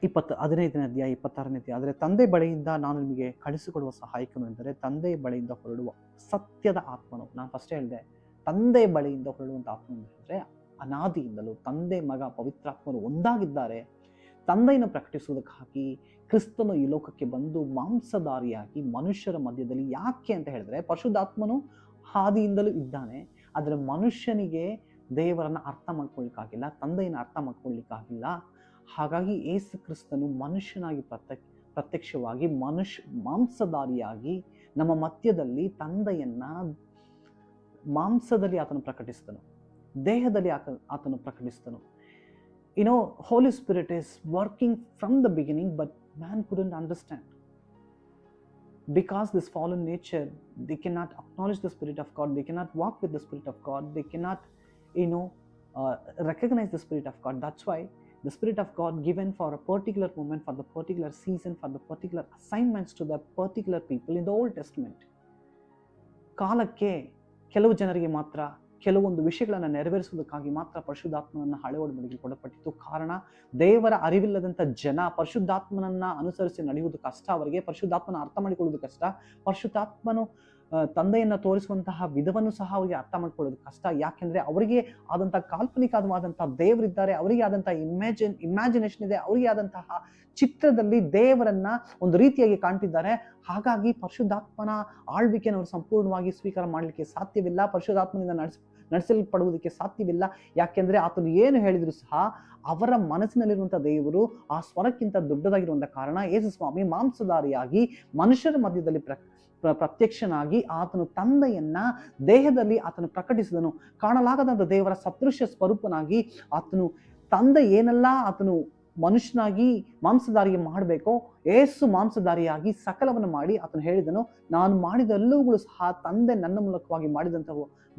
15ನೇ ಅಧ್ಯಾಯ 26ನೇ ಅಧ್ಯಾಯ. ಆದರೆ ತಂದೆ ಬಳಿಯಿಂದ ನಾನು ನಿಮಗೆ ಕಳಿಸಿಕೊಡುವ ಸಹಾಯಕನು ಎಂದರೆ ತಂದೆ ಬಳಿಯಿಂದ ಹೊರಡುವ ಸತ್ಯದ ಆತ್ಮನು. ನಾನು ಫಸ್ಟ್ ಹೇಳಿದೆ, ತಂದೆ ಬಳಿಯಿಂದ ಹೊರಡುವಂಥ ಆತ್ಮನು ಅಂದರೆ ಅನಾದಿಯಿಂದಲೂ ತಂದೆ ಮಗ ಪವಿತ್ರಾತ್ಮರು ಒಂದಾಗಿದ್ದಾರೆ. ತಂದೆಯನ್ನು ಪ್ರಕಟಿಸುವುದಕ್ಕಾಗಿ ಕ್ರಿಸ್ತನು ಈ ಲೋಕಕ್ಕೆ ಬಂದು ಮಾಂಸಧಾರಿಯಾಗಿ ಮನುಷ್ಯರ ಮಧ್ಯದಲ್ಲಿ. ಯಾಕೆ ಅಂತ ಹೇಳಿದ್ರೆ, ಪರಿಶುದ್ಧಾತ್ಮನು ಹಾದಿಯಿಂದಲೂ ಇದ್ದಾನೆ, ಆದರೆ ಮನುಷ್ಯನಿಗೆ ದೇವರನ್ನು ಅರ್ಥ ಮಾಡ್ಕೊಳ್ಳಿಕ್ಕಾಗಿಲ್ಲ, ತಂದೆಯನ್ನು ಅರ್ಥ ಮಾಡ್ಕೊಳ್ಳಿಕ್ಕಾಗಿಲ್ಲ. ಹಾಗಾಗಿ ಯೇಸು ಕ್ರಿಸ್ತನು ಮನುಷ್ಯನಾಗಿ ಪ್ರತ್ಯಕ್ಷವಾಗಿ ಮಾಂಸಧಾರಿಯಾಗಿ ನಮ್ಮ ಮಧ್ಯದಲ್ಲಿ ತಂದೆಯನ್ನ ಮಾಂಸದಲ್ಲಿ ಆತನು ಪ್ರಕಟಿಸಿದನು, ದೇಹದಲ್ಲಿ ಆತನು ಪ್ರಕಟಿಸಿದನು. Holy Spirit is working from the beginning, but man couldn't understand. Because this fallen nature, they cannot acknowledge the Spirit of God, they cannot walk with the Spirit of God, they cannot, recognize the Spirit of God. That's why the Spirit of God given for a particular moment, for the particular season, for the particular assignments to the particular people in the Old Testament. ಕಾಲಕ್ಕೆ ಕೆಲವು ಜನರಿಗೆ ಮಾತ್ರ ಕೆಲವೊಂದು ವಿಷಯಗಳನ್ನು ನೆರವೇರಿಸುವುದಕ್ಕಾಗಿ ಮಾತ್ರ ಪರಿಶುದ್ಧಾತ್ಮನನ್ನು ಹಳೆ ಒಡಂಬಡಿಕೆಗೆ ಕೊಡಲ್ಪಟ್ಟಿತು. ಕಾರಣ, ದೇವರ ಅರಿವಿಲ್ಲದಂಥ ಜನ ಪರಿಶುದ್ಧಾತ್ಮನನ್ನ ಅನುಸರಿಸಿ ನಡೆಯುವುದು ಕಷ್ಟ, ಅವರಿಗೆ ಪರಿಶುದ್ಧಾತ್ಮನ ಅರ್ಥ ಮಾಡಿಕೊಳ್ಳುವುದು ಕಷ್ಟ, ಪರಿಶುದ್ಧಾತ್ಮನು ತಂದೆಯನ್ನು ತೋರಿಸುವಂತಹ ವಿಧವನ್ನು ಸಹ ಅವರಿಗೆ ಅರ್ಥ ಮಾಡ್ಕೊಳ್ಳೋದು ಕಷ್ಟ. ಯಾಕೆಂದ್ರೆ ಅವರಿಗೆ ಆದಂಥ ಕಾಲ್ಪನಿಕವಾದಂತಹ ದೇವರಿದ್ದಾರೆ, ಅವರಿಗೆ ಆದಂತಹ ಇಮ್ಯಾಜಿನೇಷನ್ ಇದೆ, ಅವರಿಗೆ ಆದಂತಹ ಚಿತ್ರದಲ್ಲಿ ದೇವರನ್ನ ಒಂದು ರೀತಿಯಾಗಿ ಕಾಣ್ತಿದ್ದಾರೆ. ಹಾಗಾಗಿ ಪರಿಶುದ್ಧಾತ್ಮನ ಆಳ್ವಿಕೆಯನ್ನು ಅವರು ಸಂಪೂರ್ಣವಾಗಿ ಸ್ವೀಕಾರ ಮಾಡಲಿಕ್ಕೆ ಸಾಧ್ಯವಿಲ್ಲ, ಪರಿಶುದ್ಧಾತ್ಮನಿಂದ ನಡೆಸಲ್ಪಡುವುದಕ್ಕೆ ಸಾಧ್ಯವಿಲ್ಲ. ಯಾಕೆಂದ್ರೆ ಆತನು ಏನು ಹೇಳಿದ್ರು ಸಹ ಅವರ ಮನಸ್ಸಿನಲ್ಲಿರುವಂಥ ದೇವರು ಆ ಸ್ವರಕ್ಕಿಂತ ದೊಡ್ಡದಾಗಿರುವಂಥ ಕಾರಣ ಯೇಸು ಸ್ವಾಮಿ ಮಾಂಸಧಾರಿಯಾಗಿ ಮನುಷ್ಯರ ಮಧ್ಯದಲ್ಲಿ ಪ್ರತ್ಯಕ್ಷನಾಗಿ ಆತನು ತಂದೆಯನ್ನ ದೇಹದಲ್ಲಿ ಆತನು ಪ್ರಕಟಿಸಿದನು. ಕಾಣಲಾಗದಂಥ ದೇವರ ಸದೃಶ್ಯ ಸ್ವರೂಪನಾಗಿ ಆತನು ತಂದೆ ಏನೆಲ್ಲ ಆತನು ಮನುಷ್ಯನಾಗಿ ಮಾಂಸಧಾರಿಗೆ ಮಾಡಬೇಕೋ ಏಸು ಮಾಂಸಧಾರಿಯಾಗಿ ಸಕಲವನ್ನು ಮಾಡಿ ಆತನು ಹೇಳಿದನು, ನಾನು ಮಾಡಿದ ಎಲ್ಲವುಗಳು ಸಹ ತಂದೆ ನನ್ನ ಮೂಲಕವಾಗಿ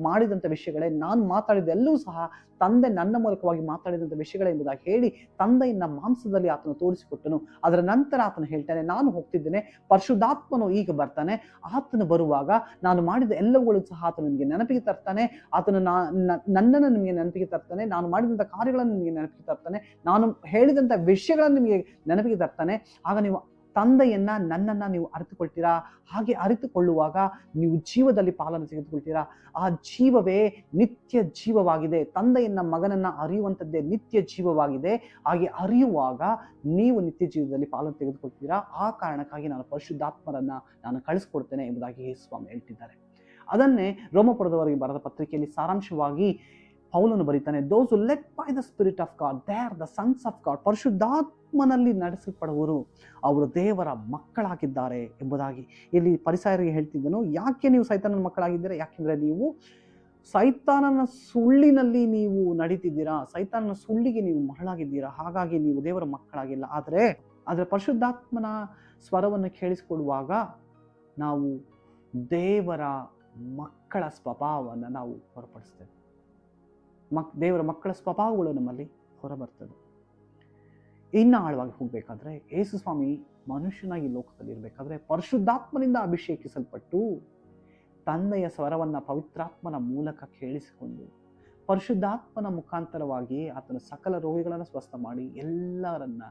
ಮಾಡಿದಂಥ ವಿಷಯಗಳೇ, ನಾನು ಮಾತಾಡಿದ ಎಲ್ಲವೂ ಸಹ ತಂದೆ ನನ್ನ ಮೂಲಕವಾಗಿ ಮಾತಾಡಿದಂಥ ವಿಷಯಗಳೇ ಎಂಬುದಾಗಿ ಹೇಳಿ ತಂದೆಯನ್ನ ಮಾಂಸದಲ್ಲಿ ಆತನು ತೋರಿಸಿಕೊಟ್ಟನು. ಅದರ ನಂತರ ಆತನು ಹೇಳ್ತಾನೆ, ನಾನು ಹೋಗ್ತಿದ್ದೇನೆ, ಪರಿಶುದ್ಧಾತ್ಮನು ಈಗ ಬರ್ತಾನೆ, ಆತನು ಬರುವಾಗ ನಾನು ಮಾಡಿದ ಎಲ್ಲವುಗಳು ಸಹ ಆತನು ನಿಮಗೆ ನೆನಪಿಗೆ ತರ್ತಾನೆ, ಆತನು ನನ್ನನ್ನು ನಿಮಗೆ ನೆನಪಿಗೆ ತರ್ತಾನೆ, ನಾನು ಮಾಡಿದಂಥ ಕಾರ್ಯಗಳನ್ನು ನಿಮಗೆ ನೆನಪಿಗೆ ತರ್ತಾನೆ, ನಾನು ಹೇಳಿದಂಥ ವಿಷಯಗಳನ್ನು ನಿಮಗೆ ನೆನಪಿಗೆ ತರ್ತಾನೆ. ಆಗ ನೀವು ತಂದೆಯನ್ನ ನನ್ನನ್ನ ನೀವು ಅರಿತುಕೊಳ್ತೀರಾ. ಹಾಗೆ ಅರಿತುಕೊಳ್ಳುವಾಗ ನೀವು ಜೀವದಲ್ಲಿ ಪಾಲನ್ನು ತೆಗೆದುಕೊಳ್ತೀರಾ. ಆ ಜೀವವೇ ನಿತ್ಯ ಜೀವವಾಗಿದೆ. ತಂದೆಯನ್ನ ಮಗನನ್ನ ಅರಿಯುವಂಥದ್ದೇ ನಿತ್ಯ ಜೀವವಾಗಿದೆ. ಹಾಗೆ ಅರಿಯುವಾಗ ನೀವು ನಿತ್ಯ ಜೀವದಲ್ಲಿ ಪಾಲನ್ನು ತೆಗೆದುಕೊಳ್ತೀರಾ. ಆ ಕಾರಣಕ್ಕಾಗಿ ನಾನು ಪರಿಶುದ್ಧಾತ್ಮರನ್ನ ನಾನು ಕಳಿಸ್ಕೊಡ್ತೇನೆ ಎಂಬುದಾಗಿ ಯೇಸು ಸ್ವಾಮಿ ಹೇಳ್ತಿದ್ದಾರೆ. ಅದನ್ನೇ ರೋಮಪುರದವರಿಗೆ ಬರೆದ ಪತ್ರಿಕೆಯಲ್ಲಿ ಸಾರಾಂಶವಾಗಿ ಪೌಲನು ಬರೀತಾನೆ, those who led by the Spirit of God, they are the sons of God. ಪರಿಶುದ್ಧಾತ್ಮನಲ್ಲಿ ನಡೆಸಲ್ಪಡುವರು, ಅವರು ದೇವರ ಮಕ್ಕಳಾಗಿದ್ದಾರೆ ಎಂಬುದಾಗಿ ಇಲ್ಲಿ ಫರಿಸಾಯರಿಗೆ ಹೇಳ್ತಿದ್ದನು. ಯಾಕೆ ನೀವು ಸೈತಾನನ ಮಕ್ಕಳಾಗಿದ್ದೀರಾ? ಯಾಕೆಂದ್ರೆ ನೀವು ಸೈತಾನನ ಸುಳ್ಳಿನಲ್ಲಿ ನೀವು ನಡೀತಿದ್ದೀರಾ, ಸೈತಾನನ ಸುಳ್ಳಿಗೆ ನೀವು ಮರಳಾಗಿದ್ದೀರಾ. ಹಾಗಾಗಿ ನೀವು ದೇವರ ಮಕ್ಕಳಾಗಿಲ್ಲ. ಆದರೆ ಪರಿಶುದ್ಧಾತ್ಮನ ಸ್ವರವನ್ನು ಕೇಳಿಸಿಕೊಳ್ಳುವಾಗ ನಾವು ದೇವರ ಮಕ್ಕಳ ಸ್ವಭಾವವನ್ನು ನಾವು ಹೊರಪಡಿಸ್ತೇವೆ. ದೇವರ ಮಕ್ಕಳ ಸ್ವಭಾವಗಳು ನಮ್ಮಲ್ಲಿ ಹೊರಬರ್ತದೆ. ಇನ್ನು ಆಳವಾಗಿ ಹೋಗ್ಬೇಕಾದ್ರೆ ಯೇಸು ಸ್ವಾಮಿ ಮನುಷ್ಯನಾಗಿ ಲೋಕದಲ್ಲಿ ಇರಬೇಕಾದ್ರೆ ಪರಿಶುದ್ಧಾತ್ಮನಿಂದ ಅಭಿಷೇಕಿಸಲ್ಪಟ್ಟು ತಂದೆಯ ಸ್ವರವನ್ನ ಪವಿತ್ರಾತ್ಮನ ಮೂಲಕ ಕೇಳಿಸಿಕೊಂಡು ಪರಿಶುದ್ಧಾತ್ಮನ ಮುಖಾಂತರವಾಗಿ ಆತನು ಸಕಲ ರೋಗಿಗಳನ್ನು ಸ್ವಸ್ಥ ಮಾಡಿ ಎಲ್ಲರನ್ನ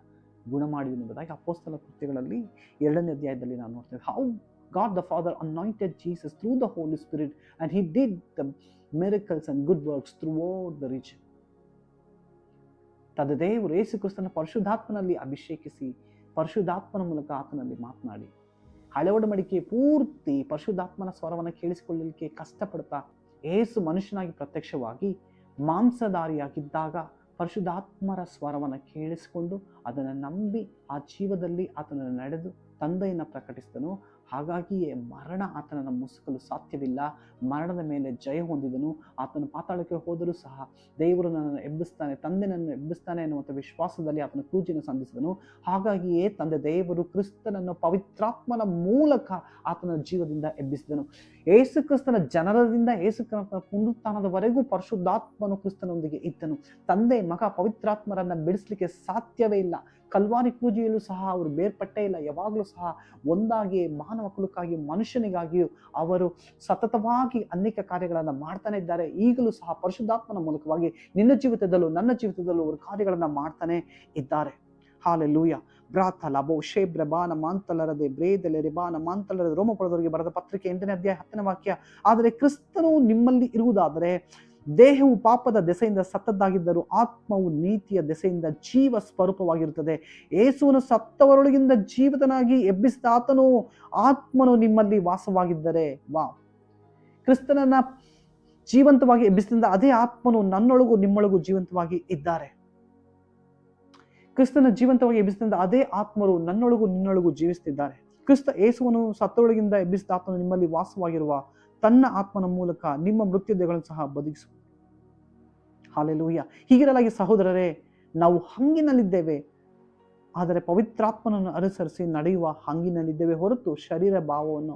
ಗುಣ ಮಾಡಿದನು ಎಂಬುದಾಗಿ ಅಪೊಸ್ತಲ ಕೃತ್ಯಗಳಲ್ಲಿ 2ನೇ ಅಧ್ಯಾಯದಲ್ಲಿ ನಾವು ನೋಡ್ತೇವೆ. How God the Father anointed Jesus through the Holy Spirit and he did the miracles and good works throughout the region. ದೇವರು ಯೇಸು ಕ್ರಿಸ್ತನ ಪರಿಶುದ್ಧಾತ್ಮನಲ್ಲಿ ಅಭಿಷೇಕಿಸಿ ಪರಿಶುದ್ಧಾತ್ಮನ ಮೂಲಕ ಆತನಲ್ಲಿ ಮಾತನಾಡಿ ಹಳೆ ಒಡಂಬಡಿಕೆ ಪೂರ್ತಿ ಪರಿಶುದ್ಧಾತ್ಮನ ಸ್ವರವನ್ನು ಕೇಳಿಸಿಕೊಳ್ಳಲಿಕ್ಕೆ ಕಷ್ಟಪಡ್ತಾ ಯೇಸು ಮನುಷ್ಯನಾಗಿ ಪ್ರತ್ಯಕ್ಷವಾಗಿ ಮಾಂಸಧಾರಿಯಾಗಿದ್ದಾಗ ಪರಿಶುದ್ಧಾತ್ಮರ ಸ್ವರವನ್ನು ಕೇಳಿಸಿಕೊಂಡು ಅದನ್ನು ನಂಬಿ ಆ ಜೀವದಲ್ಲಿ ಆತನನ್ನು ನಡೆದು ತಂದೆಯನ್ನು ಪ್ರಕಟಿಸಿದನು. ಹಾಗಾಗಿಯೇ ಮರಣ ಆತನನ್ನು ಮುಸುಕಲು ಸಾಧ್ಯವಿಲ್ಲ. ಮರಣದ ಮೇಲೆ ಜಯ ಹೊಂದಿದನು. ಆತನು ಪಾತಾಳಕ್ಕೆ ಹೋದರೂ ಸಹ ದೇವರು ನನ್ನನ್ನು ಎಬ್ಬಿಸ್ತಾನೆ, ತಂದೆ ನನ್ನನ್ನು ಎಬ್ಬಿಸ್ತಾನೆ ಎನ್ನುವಂಥ ವಿಶ್ವಾಸದಲ್ಲಿ ಆತನ ಕ್ರೂಜಿನ ಸಂಧಿಸಿದನು. ಹಾಗಾಗಿಯೇ ತಂದೆ ದೇವರು ಕ್ರಿಸ್ತನನ್ನು ಪವಿತ್ರಾತ್ಮನ ಮೂಲಕ ಆತನ ಜೀವದಿಂದ ಎಬ್ಬಿಸಿದನು. ಯೇಸು ಕ್ರಿಸ್ತನ ಜನನದಿಂದ ಯೇಸು ಕ್ರಿಸ್ತನ ಪುನರುತ್ಥಾನದವರೆಗೂ ಪರಿಶುದ್ಧಾತ್ಮನು ಕ್ರಿಸ್ತನೊಂದಿಗೆ ಇದ್ದನು. ತಂದೆ ಮಗ ಪವಿತ್ರಾತ್ಮರನ್ನ ಬಿಡಿಸ್ಲಿಕ್ಕೆ ಸಾಧ್ಯವೇ ಇಲ್ಲ. ಕಲ್ವಾರಿ ಪೂಜೆಯಲ್ಲೂ ಸಹ ಅವರು ಬೇರ್ಪಟ್ಟೇ ಇಲ್ಲ. ಯಾವಾಗಲೂ ಸಹ ಒಂದಾಗಿ ಮಾನವ ಕುಲಕ್ಕಾಗಿ ಮನುಷ್ಯನಿಗಾಗಿಯೂ ಅವರು ಸತತವಾಗಿ ಅನೇಕ ಕಾರ್ಯಗಳನ್ನು ಮಾಡ್ತಾನೆ ಇದ್ದಾರೆ. ಈಗಲೂ ಸಹ ಪರಿಶುದ್ಧಾತ್ಮನ ಮೂಲಕವಾಗಿ ನಿನ್ನ ಜೀವಿತದಲ್ಲೂ ನನ್ನ ಜೀವಿತದಲ್ಲೂ ಅವರು ಕಾರ್ಯಗಳನ್ನು ಮಾಡ್ತಾನೆ ಇದ್ದಾರೆ. ಹಾಲೆಲೂಯ. ಬ್ರಾತ ಲಬೋ ಶೇಬ್ರ ಬಾನ ಮಾಂತಲರದೆ ಬ್ರೇದಲೆ ರೆಬಾನ ಮಾಂತಲರದೆ ರೋಮಪುರದವರಿಗೆ ಬರೆದ ಪತ್ರಿಕೆ 8ನೇ ಅಧ್ಯಾಯ 10ನೇ ವಾಕ್ಯ. ಆದರೆ ಕ್ರಿಸ್ತನು ನಿಮ್ಮಲ್ಲಿ ಇರುವುದಾದರೆ ದೇಹವು ಪಾಪದ ದೆಸೆಯಿಂದ ಸತ್ತದ್ದಾಗಿದ್ದರೂ ಆತ್ಮವು ನೀತಿಯ ದೆಸೆಯಿಂದ ಜೀವ ಸ್ವರೂಪವಾಗಿರುತ್ತದೆ. ಯೇಸುವನ್ನು ಸತ್ತವರೊಳಗಿಂದ ಜೀವಿತನಾಗಿ ಎಬ್ಬಿಸಿದ ಆತನು ಆತ್ಮನು ನಿಮ್ಮಲ್ಲಿ ವಾಸವಾಗಿದ್ದರೆ, ಕ್ರಿಸ್ತನನ್ನ ಜೀವಂತವಾಗಿ ಎಬ್ಬಿಸಿದ ಅದೇ ಆತ್ಮನು ನನ್ನೊಳಗೂ ನಿಮ್ಮೊಳಗೂ ಜೀವಂತವಾಗಿ ಇದ್ದಾರೆ. ಕ್ರಿಸ್ತನ ಜೀವಂತವಾಗಿ ಎಬ್ಬಿಸಿದ ಅದೇ ಆತ್ಮರು ನನ್ನೊಳಗೂ ನಿನ್ನೊಳಗೂ ಜೀವಿಸುತ್ತಿದ್ದಾರೆ. ಕ್ರಿಸ್ತ ಯೇಸುವನ್ನು ಸತ್ತೊಳಗಿಂದ ಎಬ್ಬಿಸಿದ ಆತನು ನಿಮ್ಮಲ್ಲಿ ವಾಸವಾಗಿರುವ ತನ್ನ ಆತ್ಮನ ಮೂಲಕ ನಿಮ್ಮ ಮೃತ್ಯುದೇಹಗಳನ್ನು ಸಹ ಬದುಕಿಸು. ಹಾಲೆಲೂಯ. ಹೀಗಿರಲಾಗಿ ಸಹೋದರರೇ, ನಾವು ಹಂಗಿನಲ್ಲಿದ್ದೇವೆ, ಆದರೆ ಪವಿತ್ರಾತ್ಮನನ್ನು ಅನುಸರಿಸಿ ನಡೆಯುವ ಹಂಗಿನಲ್ಲಿದ್ದೇವೆ ಹೊರತು ಶರೀರ ಭಾವವನ್ನು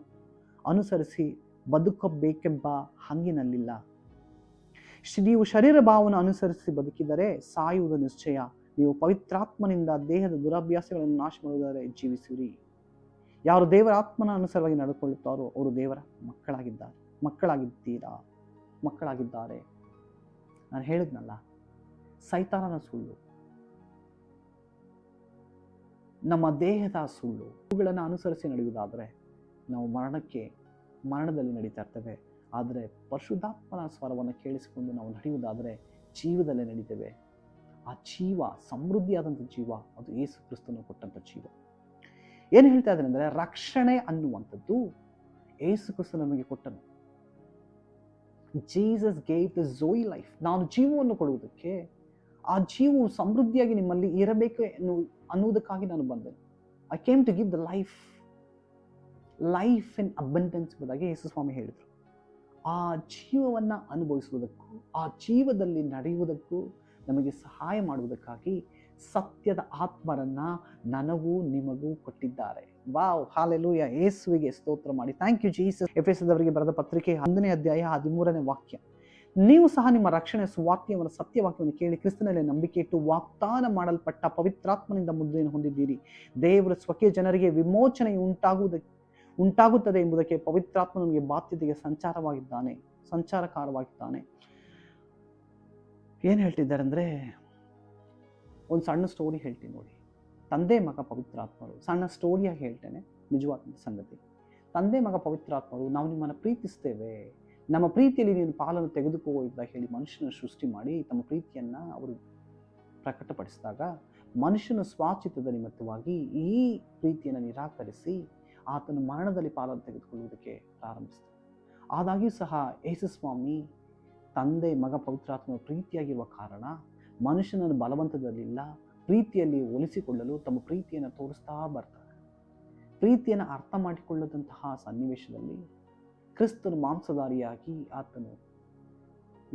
ಅನುಸರಿಸಿ ಬದುಕಬೇಕೆಂಬ ಹಂಗಿನಲ್ಲಿಲ್ಲ. ನೀವು ಶರೀರ ಭಾವವನ್ನು ಅನುಸರಿಸಿ ಬದುಕಿದರೆ ಸಾಯುವುದು ನಿಶ್ಚಯ. ನೀವು ಪವಿತ್ರಾತ್ಮನಿಂದ ದೇಹದ ದುರಭ್ಯಾಸಗಳನ್ನು ನಾಶ ಮಾಡುವುದಾದರೆ ಜೀವಿಸುವಿರಿ. ಯಾರು ದೇವರ ಆತ್ಮನ ಅನುಸಾರವಾಗಿ ನಡೆದುಕೊಳ್ಳುತ್ತಾರೋ ಅವರು ದೇವರ ಮಕ್ಕಳಾಗಿದ್ದಾರೆ. ನಾನು ಹೇಳಿದ್ನಲ್ಲ, ಸೈತಾನನ ಸುಳ್ಳು, ನಮ್ಮ ದೇಹದ ಸುಳ್ಳು ಇವುಗಳನ್ನು ಅನುಸರಿಸಿ ನಡೆಯುವುದಾದರೆ ನಾವು ಮರಣದಲ್ಲಿ ನಡೀತಾ ಇರ್ತೇವೆ. ಆದರೆ ಪರಿಶುದ್ಧಾತ್ಮನ ಸ್ವರವನ್ನು ಕೇಳಿಸಿಕೊಂಡು ನಾವು ನಡೆಯುವುದಾದರೆ ಜೀವದಲ್ಲೇ ನಡೀತೇವೆ. ಆ ಜೀವ ಸಮೃದ್ಧಿಯಾದಂಥ ಜೀವ, ಅದು ಯೇಸು ಕ್ರಿಸ್ತನು ಕೊಟ್ಟಂಥ ಜೀವ. ಏನು ಹೇಳ್ತಾ ಇದ್ದಾರೆ ಅಂದರೆ, ರಕ್ಷಣೆ ಅನ್ನುವಂಥದ್ದು ಯೇಸು ಕ್ರಿಸ್ತ ನಮಗೆ ಕೊಟ್ಟನು. Jesus gave the zoe life. ನಾನು ಜೀವವನ್ನು ಕೊಡುವುದಕ್ಕೆ, ಆ ಜೀವವು ಸಮೃದ್ಧಿಯಾಗಿ ನಿಮ್ಮಲ್ಲಿ ಇರಬೇಕು ಅನ್ನುವುದಕ್ಕಾಗಿ ನಾನು ಬಂದೆನು. I came to give the life in abundance ಎಂಬುದಾಗಿ ಯೇಸು ಸ್ವಾಮಿ ಹೇಳಿದರು. ಆ ಜೀವವನ್ನು ಅನುಭವಿಸುವುದಕ್ಕೂ ಆ ಜೀವದಲ್ಲಿ ನಡೆಯುವುದಕ್ಕೂ ನಮಗೆ ಸಹಾಯ ಮಾಡುವುದಕ್ಕಾಗಿ ಸತ್ಯದ ಆತ್ಮರನ್ನ ನನಗೂ ನಿಮಗೂ ಕೊಟ್ಟಿದ್ದಾರೆ. Wow, hallelujah. ಯೇಸುವಿಗೆ ಸ್ತೋತ್ರ ಮಾಡಿ. Thank you Jesus. ಎಫೆಸದವರಿಗೆ ಬರೆದ ಪತ್ರಿಕೆ 1ನೇ ಅಧ್ಯಾಯ 13ನೇ ವಾಕ್ಯ. ನೀವು ಸಹ ನಿಮ್ಮ ರಕ್ಷಣೆಯ ಸುವಾರ್ತೆಯವರ ಸತ್ಯವಾಕ್ಯವನ್ನು ಕೇಳಿ ಕ್ರಿಸ್ತನಲ್ಲಿ ನಂಬಿಕೆ ಇಟ್ಟು ವಾಗ್ದಾನ ಮಾಡಲ್ಪಟ್ಟ ಪವಿತ್ರಾತ್ಮನಿಂದ ಮುದ್ರೆಯನ್ನು ಹೊಂದಿದ್ದೀರಿ. ದೇವರ ಸ್ವಕೀಯ ಜನರಿಗೆ ವಿಮೋಚನೆ ಉಂಟಾಗುತ್ತದೆ ಎಂಬುದಕ್ಕೆ ಪವಿತ್ರಾತ್ಮ ನಮಗೆ ಬಾಧ್ಯತೆಗೆ ಸಂಚಾರಕಾರವಾಗಿದ್ದಾನೆ. ಏನು ಹೇಳ್ತಿದ್ದಾರೆ ಅಂದರೆ, ಒಂದು ಸಣ್ಣ ಸ್ಟೋರಿ ಹೇಳ್ತೀನಿ ನೋಡಿ. ತಂದೆ ಮಗ ಪವಿತ್ರಾತ್ಮರು, ಸಣ್ಣ ಸ್ಟೋರಿಯಾಗಿ ಹೇಳ್ತೇನೆ, ನಿಜವಾದ ಸಂಗತಿ. ತಂದೆ ಮಗ ಪವಿತ್ರಾತ್ಮರು, ನಾವು ನಿಮ್ಮನ್ನು ಪ್ರೀತಿಸ್ತೇವೆ, ನಮ್ಮ ಪ್ರೀತಿಯಲ್ಲಿ ನೀನು ಪಾಲನ್ನು ತೆಗೆದುಕೋ ಅಂತ ಹೇಳಿ ಮನುಷ್ಯನ ಸೃಷ್ಟಿ ಮಾಡಿ ತಮ್ಮ ಪ್ರೀತಿಯನ್ನು ಅವರು ಪ್ರಕಟಪಡಿಸಿದಾಗ, ಮನುಷ್ಯನ ಸ್ವಾಚಿತ್ತದ ನಿಮಿತ್ತವಾಗಿ ಈ ಪ್ರೀತಿಯನ್ನು ನಿರಾಕರಿಸಿ ಆತನ ಮರಣದಲ್ಲಿ ಪಾಲನ್ನು ತೆಗೆದುಕೊಳ್ಳುವುದಕ್ಕೆ ಪ್ರಾರಂಭಿಸಿದ. ಆದಾಗ್ಯೂ ಸಹ ಯೇಸು ಸ್ವಾಮಿ ತಂದೆ ಮಗ ಪವಿತ್ರಾತ್ಮನ ಪ್ರೀತಿಯಾಗಿರುವ ಕಾರಣ ಮನುಷ್ಯನನ್ನು ಬಲವಂತದಲ್ಲಿಲ್ಲ, ಪ್ರೀತಿಯಲ್ಲಿ ಒಲಿಸಿಕೊಳ್ಳಲು ತಮ್ಮ ಪ್ರೀತಿಯನ್ನು ತೋರಿಸ್ತಾ ಬರ್ತಾರೆ. ಪ್ರೀತಿಯನ್ನು ಅರ್ಥ ಮಾಡಿಕೊಳ್ಳದಂತಹ ಸನ್ನಿವೇಶದಲ್ಲಿ ಕ್ರಿಸ್ತನು ಮಾಂಸಧಾರಿಯಾಗಿ ಆತನು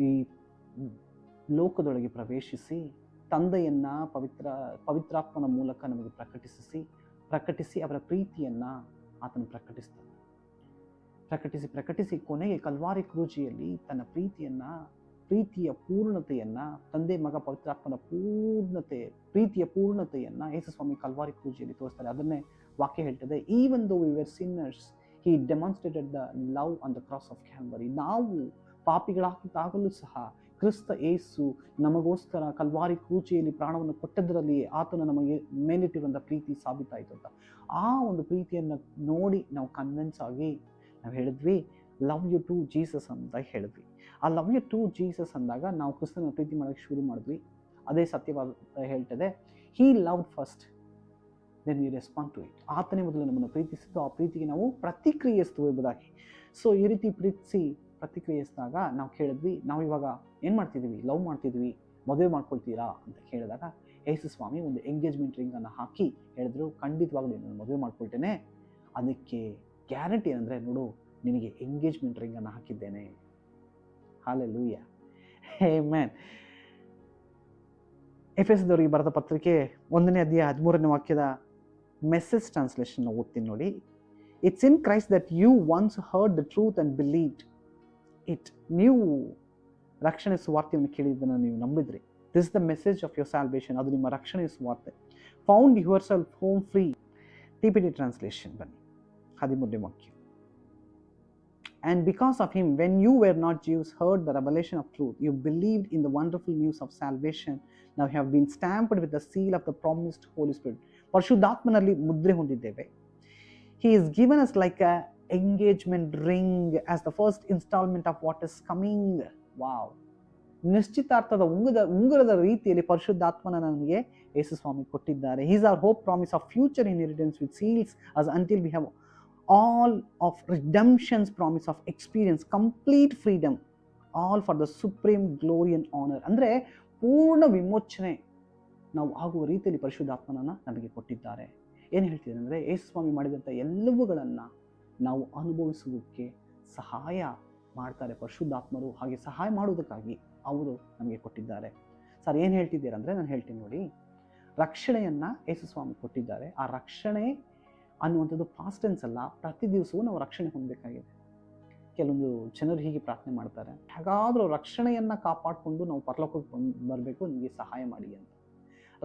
ಈ ಲೋಕದೊಳಗೆ ಪ್ರವೇಶಿಸಿ ತಂದೆಯನ್ನ ಪವಿತ್ರಾತ್ಮನ ಮೂಲಕ ನಮಗೆ ಪ್ರಕಟಿಸಿ ಅವರ ಪ್ರೀತಿಯನ್ನು ಆತನು ಪ್ರಕಟಿಸಿ ಕೊನೆಗೆ ಕಲ್ವಾರಿ ಕ್ರೂಜಿಯಲ್ಲಿ ತನ್ನ ಪ್ರೀತಿಯ ಪೂರ್ಣತೆಯನ್ನು, ತಂದೆ ಮಗ ಪವಿತ್ರಾತ್ಮನ ಪ್ರೀತಿಯ ಪೂರ್ಣತೆಯನ್ನು ಯೇಸು ಸ್ವಾಮಿ ಕಲ್ವಾರಿ ಕ್ರೂಜಿಯಲ್ಲಿ ತೋರಿಸ್ತಾರೆ. ಅದನ್ನೇ ವಾಕ್ಯ ಹೇಳ್ತದೆ, even though we were sinners he demonstrated the love on the cross of Calvary. ನಾವು ಪಾಪಿಗಳಾಗಿದ್ದಾಗಲೂ ಸಹ ಕ್ರಿಸ್ತ ಯೇಸು ನಮಗೋಸ್ಕರ ಕಲ್ವಾರಿ ಕ್ರೂಜಿಯಲ್ಲಿ ಪ್ರಾಣವನ್ನು ಕೊಟ್ಟದರಲ್ಲಿ ಆತನ ನಮಗೆ ಮೇಲಿಟ್ಟಿರುವಂಥ ಪ್ರೀತಿ ಸಾಬೀತಾಯಿತು ಅಂತ. ಆ ಒಂದು ಪ್ರೀತಿಯನ್ನು ನೋಡಿ ನಾವು ಕನ್ವಿನ್ಸ್ ಆಗಿ ನಾವು ಹೇಳಿದ್ವಿ, ಲವ್ ಯು ಟು ಜೀಸಸ್ ಅಂತ ಹೇಳಿದ್ವಿ. ಆ ಲವ್ ಯು ಟು ಜೀಸಸ್ ಅಂದಾಗ ನಾವು ಕ್ರಿಸ್ತನ ಪ್ರೀತಿ ಮಾಡೋಕ್ಕೆ ಶುರು ಮಾಡಿದ್ವಿ. ಅದೇ ಸತ್ಯವಾದ ಹೇಳ್ತದೆ, he love first then we respond to it. ಆತನೇ ಮೊದಲು ನಮ್ಮನ್ನು ಪ್ರೀತಿಸಿದ್ದು, ಆ ಪ್ರೀತಿಗೆ ನಾವು ಪ್ರತಿಕ್ರಿಯಿಸ್ತೀವಿ ಎಂಬುದಾಗಿ. ಸೊ ಈ ರೀತಿ ಪ್ರತಿಕ್ರಿಯಿಸಿದಾಗ ನಾವು ಕೇಳಿದ್ವಿ, ನಾವು ಇವಾಗ ಏನು ಮಾಡ್ತಿದ್ದೀವಿ, ಲವ್ ಮಾಡ್ತಿದ್ವಿ, ಮದುವೆ ಮಾಡ್ಕೊಳ್ತೀರಾ ಅಂತ ಕೇಳಿದಾಗ ಯೇಸು ಸ್ವಾಮಿ ಒಂದು ಎಂಗೇಜ್ಮೆಂಟ್ ರಿಂಗನ್ನು ಹಾಕಿ ಹೇಳಿದ್ರು, ಖಂಡಿತವಾಗ್ಲೂ ನಾನು ಮದುವೆ ಮಾಡ್ಕೊಳ್ತೇನೆ, ಅದಕ್ಕೆ ಗ್ಯಾರಂಟಿ ಏನಂದರೆ ನೋಡು ನಿನಗೆ ಎಂಗೇಜ್ಮೆಂಟ್ ರಿಂಗನ್ನು ಹಾಕಿದ್ದೇನೆ. Hallelujah, amen. ಎಫೆಸದವರಿಗೆ ಬರೆದ ಪತ್ರಿಕೆ 1ನೇ ಅಧ್ಯಾಯ 13ನೇ ವಾಕ್ಯದ ಮೆಸೇಜ್ ಟ್ರಾನ್ಸ್ಲೇಷನ್ ಓದ್ತೀನಿ ನೋಡಿ. It's in Christ that you once heard the truth and believed it. ನೀವು ರಕ್ಷಣೆ ಸುವಾರ್ತೆಯನ್ನು ಕೇಳಿದ್ದನ್ನು ನೀವು ನಂಬಿದ್ರಿ. This is the message of your salvation. ಅದು ನಿಮ್ಮ ರಕ್ಷಣೆ ಸುವಾರ್ತೆ. Found your self home free. TPT translation ಬನ್ನಿ, 13ನೇ ವಾಕ್ಯ. And because of him, when you were not Jews, heard the revelation of truth, you believed in the wonderful news of salvation. Now you have been stamped with the seal of the promised Holy Spirit. ಪರಿಶುದ್ಧಾತ್ಮನಲ್ಲಿ ಮುದ್ರೆ ಹೊಂದಿದ್ದೇವೆ. He is given us like a engagement ring as the first installment of what is coming. Wow. ನಿಶ್ಚಿತಾರ್ಥದ ಉಂಗುರದ ರೀತಿಯಲ್ಲಿ ಪರಿಶುದ್ಧಾತ್ಮನ ನಮಗೆ ಯೇಸು ಸ್ವಾಮಿ ಕೊಟ್ಟಿದ್ದಾರೆ. He is our hope, promise of future inheritance which seals us until we have all of redemption's promise of experience, complete freedom, all for the supreme glory and honor. ಅಂದರೆ ಪೂರ್ಣ ವಿಮೋಚನೆ ನಾವು ಆಗುವ ರೀತಿಯಲ್ಲಿ ಪರಿಶುದ್ಧಾತ್ಮನನ್ನು ನಮಗೆ ಕೊಟ್ಟಿದ್ದಾರೆ. ಏನು ಹೇಳ್ತಿದ್ದಾರೆ ಅಂದರೆ, ಯೇಸು ಸ್ವಾಮಿ ಮಾಡಿದಂಥ ಎಲ್ಲವುಗಳನ್ನು ನಾವು ಅನುಭವಿಸುವುದಕ್ಕೆ ಸಹಾಯ ಮಾಡ್ತಾರೆ ಪರಿಶುದ್ಧಾತ್ಮರು. ಹಾಗೆ ಸಹಾಯ ಮಾಡುವುದಕ್ಕಾಗಿ ಅವರು ನಮಗೆ ಕೊಟ್ಟಿದ್ದಾರೆ. ಸರ್ ಏನು ಹೇಳ್ತಿದ್ದೀರಾ ಅಂದರೆ, ನಾನು ಹೇಳ್ತೀನಿ ನೋಡಿ, ರಕ್ಷಣೆಯನ್ನು ಯೇಸು ಸ್ವಾಮಿ ಕೊಟ್ಟಿದ್ದಾರೆ. ಆ ರಕ್ಷಣೆ ಅನ್ನುವಂಥದ್ದು ಪಾಸ್ಟ್ ಟೆನ್ಸ್ ಅಲ್ಲ, ಪ್ರತಿ ದಿವಸವೂ ನಾವು ರಕ್ಷಣೆ ಹೊಂದಬೇಕಾಗಿದೆ. ಕೆಲವೊಂದು ಜನರು ಹೀಗೆ ಪ್ರಾರ್ಥನೆ ಮಾಡ್ತಾರೆ, ಹಾಗಾದರೂ ರಕ್ಷಣೆಯನ್ನು ಕಾಪಾಡಿಕೊಂಡು ನಾವು ಪರಲೋಕಕ್ಕೆ ಬರಬೇಕು, ನಿಮಗೆ ಸಹಾಯ ಮಾಡಿ ಅಂತ.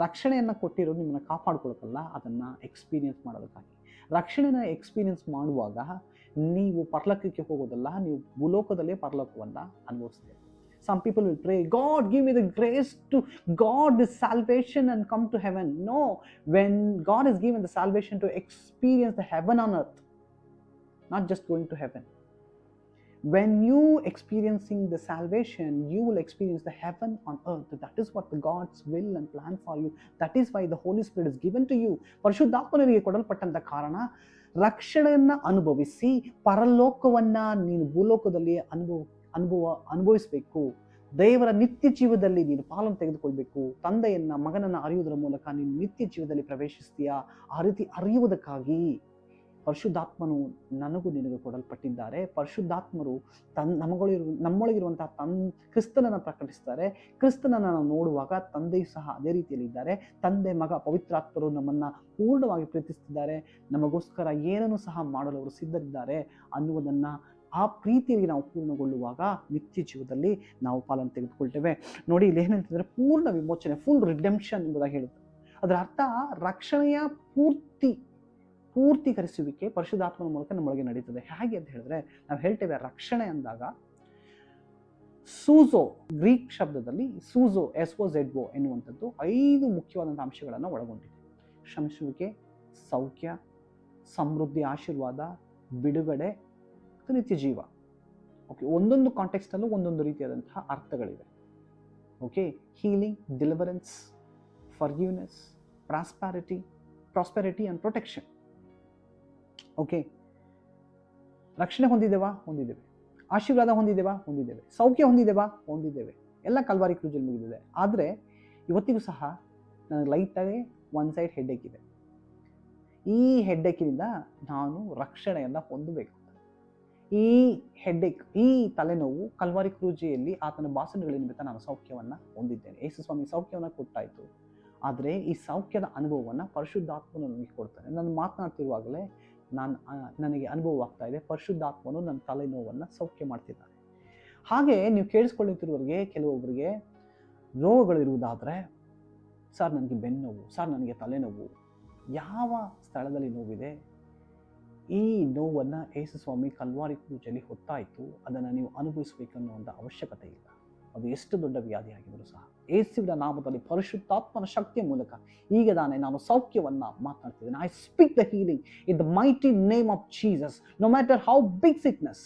ರಕ್ಷಣೆಯನ್ನು ಕೊಟ್ಟಿರೋದು ನಿಮ್ಮನ್ನು ಕಾಪಾಡ್ಕೊಳಕ್ಕಲ್ಲ, ಅದನ್ನು ಎಕ್ಸ್ಪೀರಿಯನ್ಸ್ ಮಾಡೋದಕ್ಕಾಗಿ. ರಕ್ಷಣೆನ ಎಕ್ಸ್ಪೀರಿಯನ್ಸ್ ಮಾಡುವಾಗ ನೀವು ಪರಲೋಕಕ್ಕೆ ಹೋಗೋದಲ್ಲ, ನೀವು ಭೂಲೋಕದಲ್ಲೇ ಪರಲೋಕವನ್ನು ಅನುಭವಿಸ್ತೀರಿ. Some people will pray, God, give me the grace to God this salvation and come to heaven. No, when God is given the salvation to experience the heaven on earth, not just going to heaven. When you experiencing the salvation, you will experience the heaven on earth. That is what the God's will and plan for you. That is why the Holy Spirit is given to you. ಪರಿಶುದ್ಧಾತ್ಮನಿಗೆ ಕೊಡಲ್ಪಟ್ಟಂತ ಕಾರಣ ರಕ್ಷಣೆಯನ್ನು ಅನುಭವಿಸಿ ಪರಲೋಕವನ್ನ ನೀನು ಭೂಲೋಕದಲ್ಲಿ ಅನುಭವಿಸಬೇಕು. ದೇವರ ನಿತ್ಯ ಜೀವದಲ್ಲಿ ನೀನು ಪಾಲನ್ನು ತೆಗೆದುಕೊಳ್ಬೇಕು. ತಂದೆಯನ್ನ ಮಗನನ್ನ ಅರಿಯುವುದರ ಮೂಲಕ ನೀನು ನಿತ್ಯ ಜೀವದಲ್ಲಿ ಪ್ರವೇಶಿಸ್ತೀಯಾ. ಆ ರೀತಿ ಅರಿಯುವುದಕ್ಕಾಗಿ ಪರಿಶುದ್ಧಾತ್ಮನು ನನಗೂ ನಿನಗೆ ಕೊಡಲ್ಪಟ್ಟಿದ್ದಾರೆ. ಪರಿಶುದ್ಧಾತ್ಮರು ನಮ್ಮೊಳಗಿರುವಂತಹ ಕ್ರಿಸ್ತನನ್ನು ಪ್ರಕಟಿಸ್ತಾರೆ. ಕ್ರಿಸ್ತನನ್ನು ನಾವು ನೋಡುವಾಗ ತಂದೆಯು ಸಹ ಅದೇ ರೀತಿಯಲ್ಲಿ ಇದ್ದಾರೆ. ತಂದೆ, ಮಗ, ಪವಿತ್ರಾತ್ಮರು ನಮ್ಮನ್ನು ಪೂರ್ಣವಾಗಿ ಪ್ರೀತಿಸ್ತಿದ್ದಾರೆ. ನಮಗೋಸ್ಕರ ಏನನ್ನು ಸಹ ಮಾಡಲು ಅವರು ಸಿದ್ಧರಿದ್ದಾರೆ ಅನ್ನುವುದನ್ನು ಆ ಪ್ರೀತಿಯಲ್ಲಿ ನಾವು ಪೂರ್ಣಗೊಳ್ಳುವಾಗ ನಿತ್ಯ ಜೀವದಲ್ಲಿ ನಾವು ಪಾಲನ್ನು ತೆಗೆದುಕೊಳ್ತೇವೆ. ನೋಡಿ, ಇಲ್ಲಿ ಏನು ಹೇಳ್ತಿದ್ದಾರೆ, ಪೂರ್ಣ ವಿಮೋಚನೆ, ಫುಲ್ ರಿಡೆಂಪ್ಷನ್ ಎಂಬುದಾಗಿ ಹೇಳುತ್ತೆ. ಅದರ ಅರ್ಥ ರಕ್ಷಣೆಯ ಪೂರ್ತಿಕರಿಸುವಿಕೆ ಪರಿಶುದ್ಧಾತ್ಮನ ಮೂಲಕ ನಮ್ಮೊಳಗೆ ನಡೀತದೆ. ಹೇಗೆ ಅಂತ ಹೇಳಿದ್ರೆ, ನಾವು ಹೇಳ್ತೇವೆ ರಕ್ಷಣೆ ಅಂದಾಗ ಸೂಝೋ, ಗ್ರೀಕ್ ಶಬ್ದದಲ್ಲಿ ಸೂಝೋ, SOZO ಎನ್ನುವಂಥದ್ದು 5 ಮುಖ್ಯವಾದಂಥ ಅಂಶಗಳನ್ನು ಒಳಗೊಂಡಿದೆ. ಕ್ಷಮಿಸುವಿಕೆ, ಸೌಖ್ಯ, ಸಮೃದ್ಧಿ, ಆಶೀರ್ವಾದ, ಬಿಡುಗಡೆ, ನಿತ್ಯ ಜೀವ. ಓಕೆ, ಒಂದೊಂದು ಕಾಂಟೆಕ್ಸ್ಟಲ್ಲೂ ಒಂದೊಂದು ರೀತಿಯಾದಂತಹ ಅರ್ಥಗಳಿವೆ. Okay, healing, deliverance, forgiveness, prosperity and protection. Okay, ರಕ್ಷಣೆ ಹೊಂದಿದ್ದೇವಾ? ಹೊಂದಿದ್ದೇವೆ. ಆಶೀರ್ವಾದ ಹೊಂದಿದ್ದೇವಾ? ಹೊಂದಿದ್ದೇವೆ. ಸೌಖ್ಯ ಹೊಂದಿದ್ದೇವಾ? ಹೊಂದಿದ್ದೇವೆ. ಎಲ್ಲ ಕಲ್ವಾರಿ ಕ್ರೂಜಲ್ಲಿ ಮುಗಿದಿದೆ. ಆದರೆ ಇವತ್ತಿಗೂ ಸಹ ನನಗೆ ಲೈಟಾಗಿ ಒನ್ ಸೈಡ್ ಹೆಡ್ಡೇಕ್ ಇದೆ. ಈ ಹೆಡ್ಡೇಕಿನಿಂದ ನಾನು ರಕ್ಷಣೆಯನ್ನು ಹೊಂದಬೇಕು. ಈ ಹೆಡ್ಡೇಕ್, ಈ ತಲೆನೋವು ಕಲ್ವಾರಿ ಕ್ರೂಜೆಯಲ್ಲಿ ಆತನ ಬಾಸಣಗಳ ನಿಮಿತ್ತ ನಾನು ಸೌಖ್ಯವನ್ನು ಹೊಂದಿದ್ದೇನೆ. ಯೇಸು ಸ್ವಾಮಿ ಸೌಖ್ಯವನ್ನು ಕೊಟ್ಟಾಯಿತು. ಆದರೆ ಈ ಸೌಖ್ಯದ ಅನುಭವವನ್ನು ಪರಿಶುದ್ಧಾತ್ಮನು ನನಗೆ ಕೊಡ್ತಾನೆ. ನಾನು ಮಾತನಾಡ್ತಿರುವಾಗಲೇ ನನಗೆ ಅನುಭವವಾಗ್ತಾ ಇದೆ, ಪರಿಶುದ್ಧಾತ್ಮನು ನನ್ನ ತಲೆನೋವನ್ನು ಸೌಖ್ಯ ಮಾಡ್ತಿದ್ದಾನೆ. ಹಾಗೆ ನೀವು ಕೇಳಿಸ್ಕೊಳ್ಳುತ್ತಿರುವವರಿಗೆ, ಕೆಲವೊಬ್ಬರಿಗೆ ರೋಗಗಳಿರುವುದಾದರೆ, ಸರ್ ನನಗೆ ಬೆನ್ನೋವು, ಸರ್ ನನಗೆ ತಲೆನೋವು, ಯಾವ ಸ್ಥಳದಲ್ಲಿ ನೋವಿದೆ, ಈ ನೋವನ್ನು ಯೇಸು ಸ್ವಾಮಿ ಕಲ್ವಾರಿ ಕ್ರೂಜಲ್ಲಿ ಹೊತ್ತಾಯಿತು, ಅದನ್ನು ನೀವು ಅನುಭವಿಸಬೇಕನ್ನುವಂಥ ಅವಶ್ಯಕತೆ ಇಲ್ಲ. ಅದು ಎಷ್ಟು ದೊಡ್ಡ ವ್ಯಾಧಿಯಾಗಿದ್ದರೂ ಸಹ ಯೇಸುವಿನ ನಾಮದಲ್ಲಿ ಪರಿಶುದ್ಧಾತ್ಮನ ಶಕ್ತಿಯ ಮೂಲಕ ಈಗ ನಾನು ಸೌಖ್ಯವನ್ನು ಮಾತನಾಡ್ತಿದ್ದೇನೆ. I speak the healing in the mighty name of Jesus. No matter how big sickness,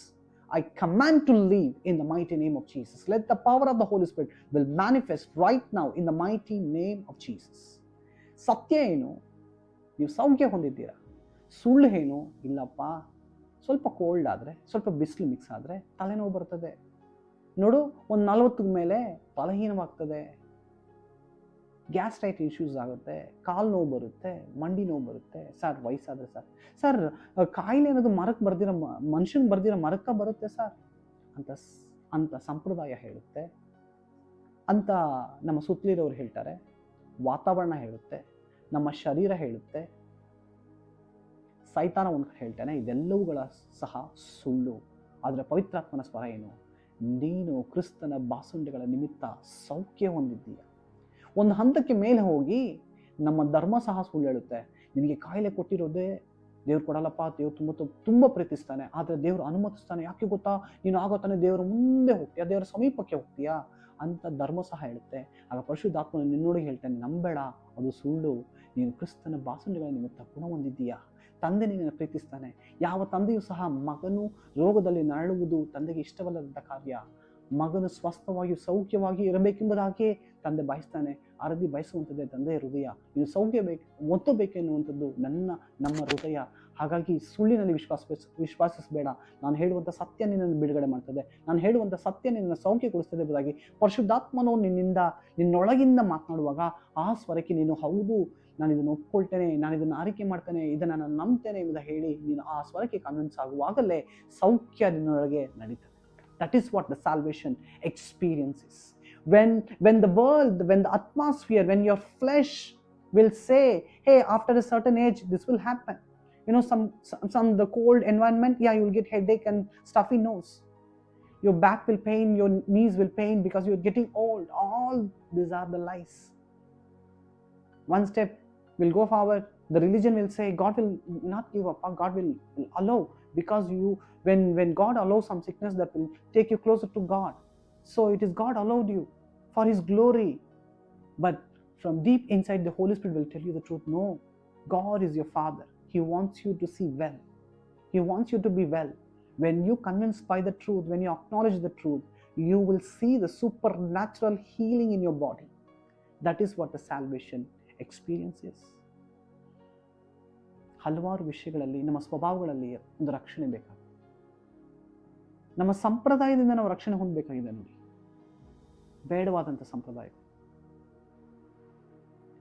I command to leave in the mighty name of Jesus. Let the power of the Holy Spirit will manifest right now in the mighty name of Jesus. ಸತ್ಯ ಏನು? ನೀವು ಸೌಖ್ಯ ಹೊಂದಿದ್ದೀರಾ. ಸುಳ್ಳು ಏನು? ಇಲ್ಲಪ್ಪ, ಸ್ವಲ್ಪ cold ಆದರೆ, ಸ್ವಲ್ಪ ಬಿಸಿಲು ಮಿಕ್ಸ್ ಆದರೆ ತಲೆನೋವು ಬರ್ತದೆ. ನೋಡು, ಒಂದು 40 ಮೇಲೆ ಬಲಹೀನವಾಗ್ತದೆ, ಗ್ಯಾಸ್ಟ್ರೈಟ್ ಇಶ್ಯೂಸ್ ಆಗುತ್ತೆ, ಕಾಲು ನೋವು ಬರುತ್ತೆ, ಮಂಡಿ ನೋವು ಬರುತ್ತೆ. ಸರ್ ವಯಸ್ಸಾದರೆ ಸರ್ ಕಾಯಿಲೆ ಅನ್ನೋದು ಮರಕ್ಕೆ ಬರ್ದಿರೋ ಮನುಷ್ಯನಿಗೆ ಬರ್ದಿರೋ ಮರಕ್ಕೆ ಬರುತ್ತೆ ಸರ್ ಅಂತ ಸಂಪ್ರದಾಯ ಹೇಳುತ್ತೆ, ಅಂತ ನಮ್ಮ ಸುತ್ತಲಿರೋರು ಹೇಳ್ತಾರೆ, ವಾತಾವರಣ ಹೇಳುತ್ತೆ, ನಮ್ಮ ಶರೀರ ಹೇಳುತ್ತೆ, ಸೈತಾನ ಒಂದು ಹೇಳ್ತಾನೆ. ಇದೆಲ್ಲವುಗಳ ಸಹ ಸುಳ್ಳು. ಆದರೆ ಪವಿತ್ರಾತ್ಮನ ಸ್ವರ ಏನು? ನೀನು ಕ್ರಿಸ್ತನ ಬಾಸುಂಡೆಗಳ ನಿಮಿತ್ತ ಸೌಖ್ಯ ಹೊಂದಿದ್ದೀಯ. ಒಂದು ಹಂತಕ್ಕೆ ಮೇಲೆ ಹೋಗಿ ನಮ್ಮ ಧರ್ಮ ಸಹ ಸುಳ್ಳು ಹೇಳುತ್ತೆ. ನಿನಗೆ ಕಾಯಿಲೆ ಕೊಟ್ಟಿರೋದೇ ದೇವ್ರು ಕೊಡಲ್ಲಪ್ಪ, ದೇವ್ರು ತುಂಬ ಪ್ರೀತಿಸ್ತಾನೆ, ಆದರೆ ದೇವ್ರು ಅನುಮತಿಸ್ತಾನೆ. ಯಾಕೆ ಗೊತ್ತಾ? ನೀನು ಆಗೋತಾನೆ ದೇವ್ರ ಮುಂದೆ ಹೋಗ್ತೀಯಾ, ದೇವರ ಸಮೀಪಕ್ಕೆ ಹೋಗ್ತೀಯಾ ಅಂತ ಧರ್ಮ ಸಹ ಹೇಳುತ್ತೆ. ಆಗ ಪರಿಶುದ್ಧಾತ್ಮನ ನಿನ್ನೊಳಗೆ ಹೇಳ್ತಾನೆ, ನಂಬೇಡ, ಅದು ಸುಳ್ಳು. ನೀನು ಕ್ರಿಸ್ತನ ಬಾಸುಂಡೆಗಳ ನಿಮಿತ್ತ ಗುಣ ಹೊಂದಿದ್ದೀಯಾ. ತಂದೆ ನಿನ್ನನ್ನು ಪ್ರೀತಿಸ್ತಾನೆ. ಯಾವ ತಂದೆಯೂ ಸಹ ಮಗನು ರೋಗದಲ್ಲಿ ನರಳುವುದು ತಂದೆಗೆ ಇಷ್ಟವಲ್ಲದಂಥ ಕಾರ್ಯ. ಮಗನು ಸ್ವಸ್ಥವಾಗಿ ಸೌಖ್ಯವಾಗಿ ಇರಬೇಕೆಂಬುದಾಗಿಯೇ ತಂದೆ ಬಯಸ್ತಾನೆ. ಆ ರೀತಿ ಬಯಸುವಂಥದ್ದೇ ತಂದೆಯ ಹೃದಯ. ನೀನು ಸೌಖ್ಯ ಒತ್ತಬೇಕು ಎನ್ನುವಂಥದ್ದು ನಮ್ಮ ಹೃದಯ. ಹಾಗಾಗಿ ಸುಳ್ಳಿನಲ್ಲಿ ವಿಶ್ವಾಸಿಸಬೇಡ. ನಾನು ಹೇಳುವಂಥ ಸತ್ಯ ನಿನ್ನನ್ನು ಬಿಡುಗಡೆ ಮಾಡ್ತದೆ. ನಾನು ಹೇಳುವಂಥ ಸತ್ಯ ನಿನ್ನನ್ನು ಸೌಖ್ಯಗೊಳಿಸ್ತದೆ ಎಂಬುದಾಗಿ ಪರಿಶುದ್ಧಾತ್ಮನು ನಿನ್ನೊಳಗಿಂದ ಮಾತನಾಡುವಾಗ ಆ ಸ್ವರಕ್ಕೆ ನೀನು ಹೌದು, ನಾನು ಇದನ್ನು ಒಪ್ಕೊಳ್ತೇನೆ, ನಾನು ಇದನ್ನು ಆರೈಕೆ ಮಾಡ್ತೇನೆ, ಇದನ್ನು ನಾನು ನಂಬ್ತೇನೆ ಎಂದು ಹೇಳಿ ನೀನು ಆ ಸ್ವರಕ್ಕೆ ಕನ್ವಿನ್ಸ್ ಆಗುವಾಗಲೇ ಸೌಖ್ಯ ನಿನ್ನೊಳಗೆ ನಡೀತದೆ. That is what the salvation experience is. When the world, when the atmosphere, when your flesh will say, hey, after a certain age this will happen, some the cold environment, yeah, you will get headache and stuffy nose, your back will pain, your knees will pain because you're getting old. All these are the lies. One step will go forward, the religion will say God will not give up, God will allow, because when God allows some sickness, that will take you closer to God. So it is God allowed you for His glory. But from deep inside, the Holy Spirit will tell you the truth. No, God is your Father. He wants you to see well. He wants you to be well. When you convinced by the truth, when you acknowledge the truth, you will see the supernatural healing in your body. That is what the salvation experience is. ಹಲವಾರು ವಿಷಯಗಳಲ್ಲಿ, ನಮ್ಮ ಸ್ವಭಾವಗಳಲ್ಲಿ ಒಂದು ರಕ್ಷಣೆ ಬೇಕಾಗುತ್ತೆ. ನಮ್ಮ ಸಂಪ್ರದಾಯದಿಂದ ನಾವು ರಕ್ಷಣೆ ಹೊಂದಬೇಕಾಗಿದೆ. ನೋಡಿ, ಬೇಡವಾದಂಥ ಸಂಪ್ರದಾಯ,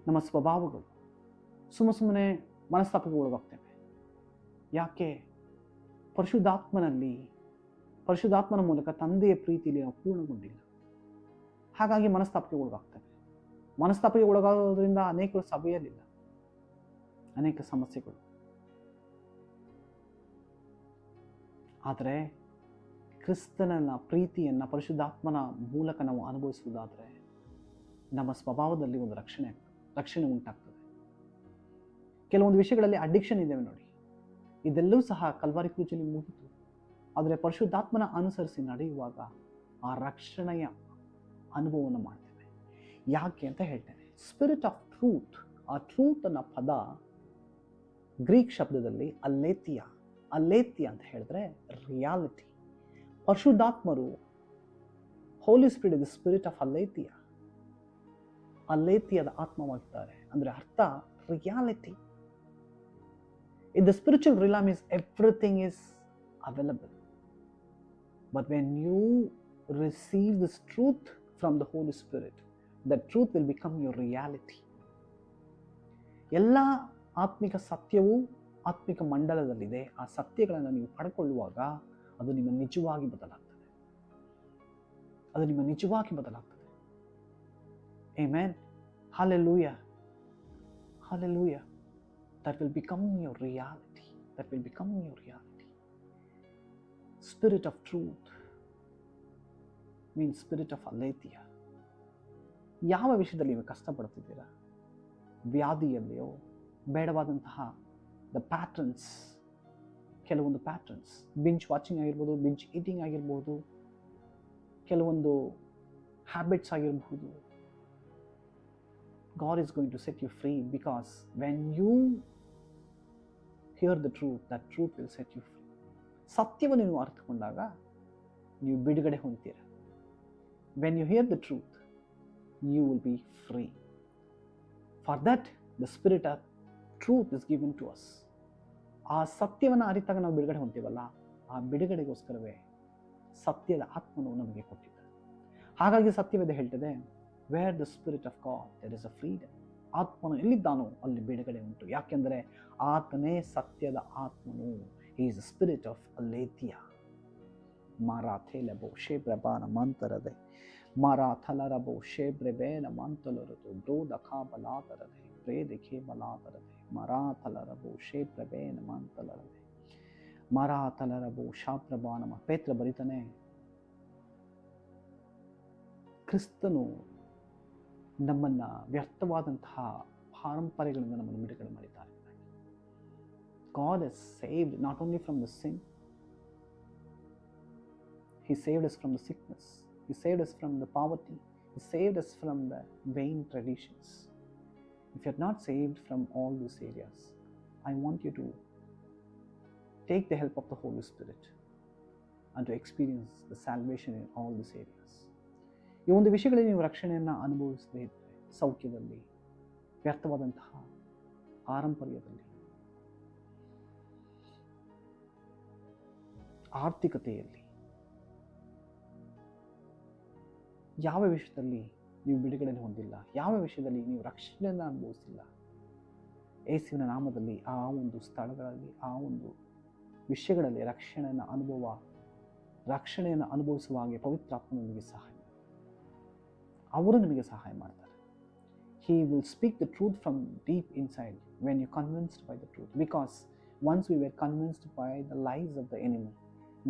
ನಮ್ಮ ಸ್ವಭಾವಗಳು, ಸುಮ್ಮನೆ ಮನಸ್ತಾಪಕ್ಕೆ ಒಳಗಾಗ್ತೇವೆ. ಯಾಕೆ? ಪರಿಶುದ್ಧಾತ್ಮನ ಮೂಲಕ ತಂದೆಯ ಪ್ರೀತಿಯಲ್ಲಿ ನಾವು ಪೂರ್ಣಗೊಂಡಿಲ್ಲ. ಹಾಗಾಗಿ ಮನಸ್ತಾಪಕ್ಕೆ ಒಳಗಾಗ್ತೇವೆ. ಮನಸ್ತಾಪಕ್ಕೆ ಒಳಗಾಗೋದ್ರಿಂದ ಅನೇಕರು ಸಭೆಯಲ್ಲಿಲ್ಲ, ಅನೇಕ ಸಮಸ್ಯೆಗಳು. ಆದರೆ ಕ್ರಿಸ್ತನ ಪ್ರೀತಿಯನ್ನು ಪರಿಶುದ್ಧಾತ್ಮನ ಮೂಲಕ ನಾವು ಅನುಭವಿಸುವುದಾದರೆ ನಮ್ಮ ಸ್ವಭಾವದಲ್ಲಿ ಒಂದು ರಕ್ಷಣೆ ಉಂಟಾಗ್ತದೆ. ಕೆಲವೊಂದು ವಿಷಯಗಳಲ್ಲಿ ಅಡಿಕ್ಷನ್ ಇದ್ದೇವೆ ನೋಡಿ, ಇದೆಲ್ಲವೂ ಸಹ ಕಲ್ವಾರಿ ಕ್ರೂಜಲ್ಲಿ ಮುಗಿತು. ಆದರೆ ಪರಿಶುದ್ಧಾತ್ಮನ ಅನುಸರಿಸಿ ನಡೆಯುವಾಗ ಆ ರಕ್ಷಣೆಯ ಅನುಭವವನ್ನು ಮಾಡ್ತೇವೆ. ಯಾಕೆ ಅಂತ ಹೇಳ್ತೇನೆ. ಸ್ಪಿರಿಟ್ ಆಫ್ ಟ್ರೂತ್, ಆ ಟ್ರೂತ್ ಅನ್ನೋ ಪದ ಗ್ರೀಕ್ ಶಬ್ದದಲ್ಲಿ ಅಲೇಥಿಯಾ ಅಂತ ಹೇಳಿದ್ರೆ ರಿಯಾಲಿಟಿ. ಪರಿಶುದ್ಧಾತ್ಮರು, Holy Spirit is the spirit of ಅಲೇಥಿಯಾದ ಆತ್ಮವಾಗಿದ್ದಾರೆ. ಅಂದರೆ ಅರ್ಥ reality. In the spiritual realm is everything is available. But when you receive this truth from the Holy Spirit, that truth will become your reality. ಎಲ್ಲ ಆತ್ಮಿಕ ಸತ್ಯವೂ ಆತ್ಮಿಕ ಮಂಡಲದಲ್ಲಿದೆ. ಆ ಸತ್ಯಗಳನ್ನು ನೀವು ಪಡ್ಕೊಳ್ಳುವಾಗ ಅದು ನಿಮ್ಮ ನಿಜವಾಗಿ ಬದಲಾಗ್ತದೆ. Amen. Hallelujah. That will become your reality. Spirit of truth means spirit of aletheia. ಯಾವ ವಿಷಯದಲ್ಲಿ ನೀವು ಕಷ್ಟಪಡ್ತಿದ್ದೀರಾ? ವ್ಯಾಧಿಯಲ್ಲಿಯೋ, ಬೇಡವಾದಂತಹ ದ ಪ್ಯಾಟರ್ನ್ಸ್, ಕೆಲವೊಂದು ಪ್ಯಾಟರ್ನ್ಸ್, ಬಿಂಜ್ ವಾಚಿಂಗ್ ಆಗಿರ್ಬೋದು, ಬಿಂಜ್ ಈಟಿಂಗ್ ಆಗಿರ್ಬೋದು, ಕೆಲವೊಂದು ಹ್ಯಾಬಿಟ್ಸ್ ಆಗಿರಬಹುದು. God is going to set you free, because when you hear the truth, that truth will set you free. ಸತ್ಯವನ್ನು ನೀವು ಅರ್ಥಕೊಂಡಾಗ ನೀವು ಬಿಡುಗಡೆ ಹೊಂದ್ತೀರ. When you hear the truth, you will be free. For that, the spirit of truth is given to us. ಆ ಸತ್ಯವನ್ನು ಅರಿತಾಗ ನಾವು ಬಿಡುಗಡೆ ಹೊಂದ್ತೀವಲ್ಲ, ಆ ಬಿಡುಗಡೆಗೋಸ್ಕರವೇ ಸತ್ಯದ ಆತ್ಮನು ನಮಗೆ ಕೊಟ್ಟಿದ್ದಾರೆ. ಹಾಗಾಗಿ ಸತ್ಯವೇದ ಹೇಳ್ತದೆ, where the spirit of God there is a freedom. ಆತ್ಮನು ಎಲ್ಲಿದ್ದಾನೋ ಅಲ್ಲಿ ಬಿಡುಗಡೆ ಉಂಟು. ಯಾಕೆಂದರೆ ಆತನೇ ಸತ್ಯದ ಆತ್ಮನು. He is the spirit of aletheia. ಮಾರಾಥೆಲೆಬೋ ಶೇಬ್ರಬಾನ ಮಂತರದೆ, ಮಾರಾಥಲರಬೋ ಶೇಬ್ರೆಬೇನ ಮಂತಲರದು, ಬ್ರೋದಖಾಬಲಾತರದೆ, ಪ್ರೇದೆಖೆ ಬಲಾತರದೆ, ಮಾರಾಥಲರಬೋ ಶೇಬ್ರೆಬೇನ ಮಂತಲರದೆ, ಮಾರಾಥಲರಬೋ ಶಾಪ್ರಬಾನಮ. ಪೇತ್ರ ಬರಿತಾನೆ, ಕ್ರಿಸ್ತನು ನಮ್ಮನ್ನ ವ್ಯರ್ಥವಾದಂತಹ ಪಾರಂಪರ್ಯಗಳಿಂದ ನಮ್ಮನ್ನು ಬಿಡುಗಡೆ ಮಾಡಿದ್ದಾರೆ. God has saved not only from the sin, He saved us from the sickness, He saved us from the poverty, He saved us from the vain traditions. If you are not saved from all these areas, I want you to take the help of the Holy Spirit and to experience the salvation in all these areas. ಈ ಒಂದು ವಿಷಯಗಳಲ್ಲಿ ನೀವು ರಕ್ಷಣೆಯನ್ನು ಅನುಭವಿಸದೇ ಇದ್ದರೆ, ಸೌಖ್ಯದಲ್ಲಿ, ವ್ಯರ್ಥವಾದಂತಹ ಪಾರಂಪರ್ಯದಲ್ಲಿ, ಆರ್ಥಿಕತೆಯಲ್ಲಿ, ಯಾವ ವಿಷಯದಲ್ಲಿ ನೀವು ಬಿಡುಗಡೆ ಹೊಂದಿಲ್ಲ, ಯಾವ ವಿಷಯದಲ್ಲಿ ನೀವು ರಕ್ಷಣೆಯನ್ನು ಅನುಭವಿಸಿಲ್ಲ, ಯೇಸುವಿನ ನಾಮದಲ್ಲಿ ಆ ಒಂದು ಸ್ಥಳಗಳಲ್ಲಿ, ಆ ಒಂದು ವಿಷಯಗಳಲ್ಲಿ ರಕ್ಷಣೆಯನ್ನು ಅನುಭವಿಸುವ ಹಾಗೆ ಪವಿತ್ರಾತ್ಮ ನಿಮಗೆ ಸಹಾಯ ಮಾಡಿ. ಅವರು ನಿಮಗೆ ಸಹಾಯ ಮಾಡ್ತಾರೆ. He will speak the truth from deep inside when you're convinced by the truth. Because once we were convinced by the lies of the enemy,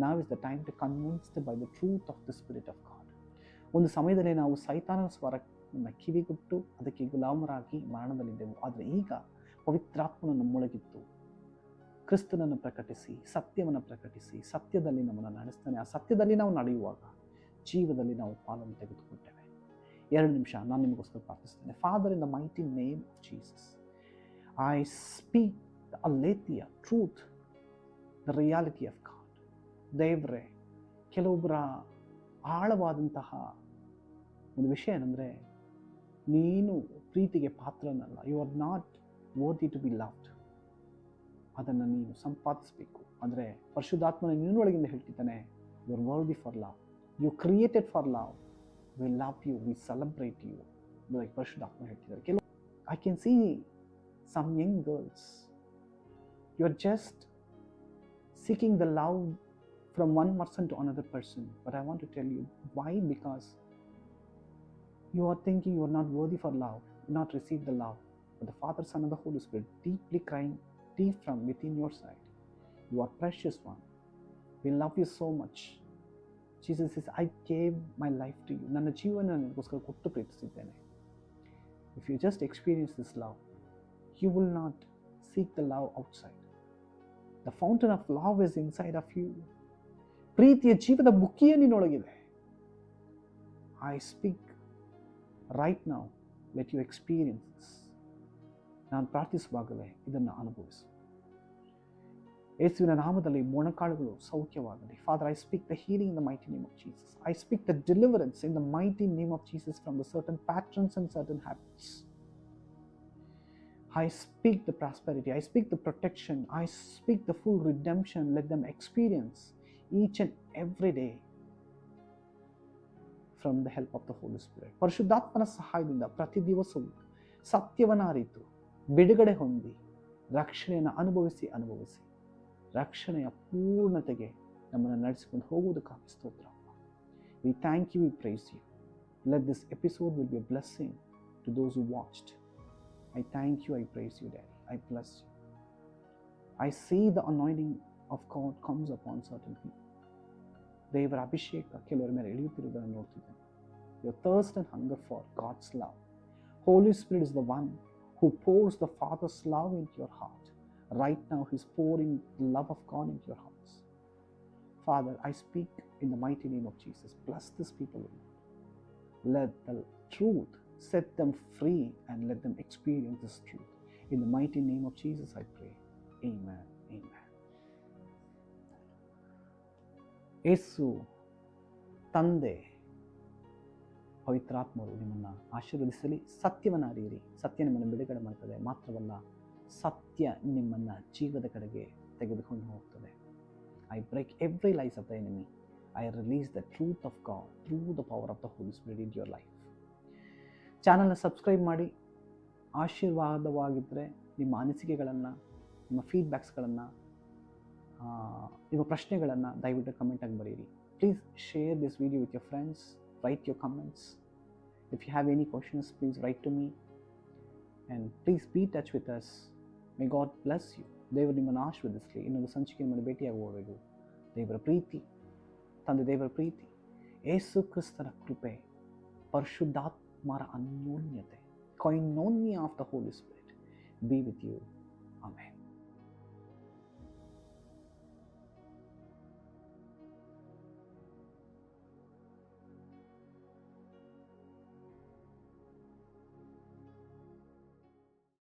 now is the time to convinced by the truth of the Spirit of God. ಒಂದು ಸಮಯದಲ್ಲಿ ನಾವು ಸೈತಾನನ ಸ್ವರವನ್ನು ಕಿವಿಗೊಟ್ಟು ಅದಕ್ಕೆ ಗುಲಾಮರಾಗಿ ಮರಣದಲ್ಲಿದ್ದೆವು. ಆದರೆ ಈಗ ಪವಿತ್ರಾತ್ಮನನ್ನು ಮುಳುಗಿತ್ತು ಕ್ರಿಸ್ತನನ್ನು ಪ್ರಕಟಿಸಿ, ಸತ್ಯವನ್ನು ಪ್ರಕಟಿಸಿ, ಸತ್ಯದಲ್ಲಿ ನಮ್ಮನ್ನು ನಡೆಸ್ತಾನೆ. ಆ ಸತ್ಯದಲ್ಲಿ ನಾವು ನಡೆಯುವಾಗ ಜೀವದಲ್ಲಿ ನಾವು ಪಾಲನ್ನು ತೆಗೆದುಕೊಳ್ತೇವೆ. 2 ನಿಮಿಷ ನಾನು ನಿಮಗೋಸ್ಕರ ಪ್ರಾರ್ಥಿಸ್ತೇನೆ. Father, in the mighty name of Jesus, I speak the aletheia truth, the reality of God. ದೇವರೇ, ಕೆಲವೊಬ್ಬರ ಆಳವಾದಂತಹ ಒಂದು ವಿಷಯ ಏನಂದರೆ, ನೀನು ಪ್ರೀತಿಗೆ ಪಾತ್ರನಲ್ಲ. You are not worthy to be loved. ಅದನ್ನು ನೀನು ಸಂಪಾದಿಸಬೇಕು. ಅಂದರೆ ಪರಿಶುದ್ಧಾತ್ಮನ ನಿನ್ನೊಳಗಿಂದ ಹೇಳ್ತಿದ್ದಾನೆ, you are worthy for love, you created for love, we love you, we celebrate you. ಪರಿಶುದ್ಧಾತ್ಮ ಹೇಳ್ತಿದ್ದಾರೆ. ಕೆಲವು I can see some young girls, you are just seeking the love from one person to another person. But I want to tell you why. Because you are thinking you are not worthy for love, not receive the love. But the Father, Son, and the Holy Spirit deeply crying deep from within your side, you are precious one. We love you so much. Jesus says, I gave my life to you. ನನ್ನ ಜೀವನ ನಿನಗೋಸ್ಕರ ಕೊಟ್ಟು ಪ್ರೀತಿಸಿದ್ದೇನೆ. If you just experience this love, you will not seek the love outside. The fountain of love is inside of you. ಪ್ರೀತಿಯ ಜೀವದ ಬುಕ್ಕಿಯೇ ನಿನ್ನೊಳಗಿದೆ. I speak right now, let you experience this. ನಾನು ಪ್ರಾರ್ಥಿಸುವಾಗಲೇ ಇದನ್ನು ಅನುಭವಿಸು. ಯೇಸುವಿನ ನಾಮದಲ್ಲಿ ಮೊಣಕಾಲುಗಳು ಸೌಖ್ಯವಾಗಲಿ. Father, I speak the healing in the mighty name of Jesus. I speak the deliverance in the mighty name of Jesus from the certain patterns and certain habits. I speak the prosperity. I speak the protection. I speak the full redemption. Let them experience each and every day from the help of the Holy Spirit. ಪರಿಶುದ್ಧಾತ್ಮನ ಸಹಾಯದಿಂದ ಪ್ರತಿ ದಿವಸವೂ ಸತ್ಯವನ್ನು ಅರಿತು ಬಿಡುಗಡೆ ಹೊಂದಿ ರಕ್ಷಣೆಯನ್ನು ಅನುಭವಿಸಿ ರಕ್ಷಣೆಯ ಪೂರ್ಣತೆಗೆ ನಮ್ಮನ್ನು ನಡೆಸಿಕೊಂಡು ಹೋಗುವುದಕ್ಕಾಗಿ ಸ್ತೋತ್ರ. We thank you, we praise you. Let this episode will be a blessing to those who watched. I thank you, I praise you, Daddy. I bless you. I see the anointing of God comes upon certain people. ದೇವರ ಅಭಿಷೇಕ ಕೆಲವರ ಮೇಲೆ ಇಳಿಯುತ್ತಿರುವುದನ್ನು ನೋಡ್ತಿದ್ದೇನೆ. Your thirst and hunger for God's love. Holy Spirit is the one who pours the Father's love into your heart. Right now, He's pouring the love of God into your hearts. Father, I speak in the mighty name of Jesus. Bless these people. Let the truth set them free and let them experience this truth. In the mighty name of Jesus, I pray. Amen. Amen. ಯೇಸು ತಂದೆ ಪವಿತ್ರಾತ್ಮರು ನಿಮ್ಮನ್ನು ಆಶೀರ್ವದಿಸಲಿ. ಸತ್ಯವನ್ನು ಅರಿಯಿರಿ, ಸತ್ಯ ನಿಮ್ಮನ್ನು ಬಿಡುಗಡೆ ಮಾಡ್ತದೆ. ಮಾತ್ರವಲ್ಲ, ಸತ್ಯ ನಿಮ್ಮನ್ನು ಜೀವದ ಕಡೆಗೆ ತೆಗೆದುಕೊಂಡು ಹೋಗ್ತದೆ. I break every lies of the enemy. I release the truth of God through the power of the holy spirit in your life. ಚಾನಲ್ನ ಸಬ್ಸ್ಕ್ರೈಬ್ ಮಾಡಿ. ಆಶೀರ್ವಾದವಾಗಿದ್ದರೆ ನಿಮ್ಮ ಅನಿಸಿಕೆಗಳನ್ನು, ನಿಮ್ಮ ಫೀಡ್ಬ್ಯಾಕ್ಸ್ಗಳನ್ನು, ನಿಮ್ಮ ಪ್ರಶ್ನೆಗಳನ್ನು ದಯವಿಟ್ಟು ಕಮೆಂಟಾಗಿ ಬರೆಯಿರಿ. Please share this video with your friends. Write your comments. If you have any questions, please write to me. And please be in touch with us. May God bless you. ದೇವರು ನಿಮ್ಮನ್ನು ಆಶೀರ್ವದಿಸಲಿ. ಇನ್ನೊಂದು ಸಂಚಿಕೆ ನಿಮ್ಮನ್ನು ಭೇಟಿಯಾಗುವವರೆಗೂ ದೇವರ ಪ್ರೀತಿ, ತಂದೆ ದೇವರ ಪ್ರೀತಿ, ಯೇಸು ಕ್ರಿಸ್ತನ ಕೃಪೆ, ಪರಿಶುದ್ಧಾತ್ಮರ ಅನ್ಯೋನ್ಯತೆ, koinonia of the Holy Spirit be with you. Amen.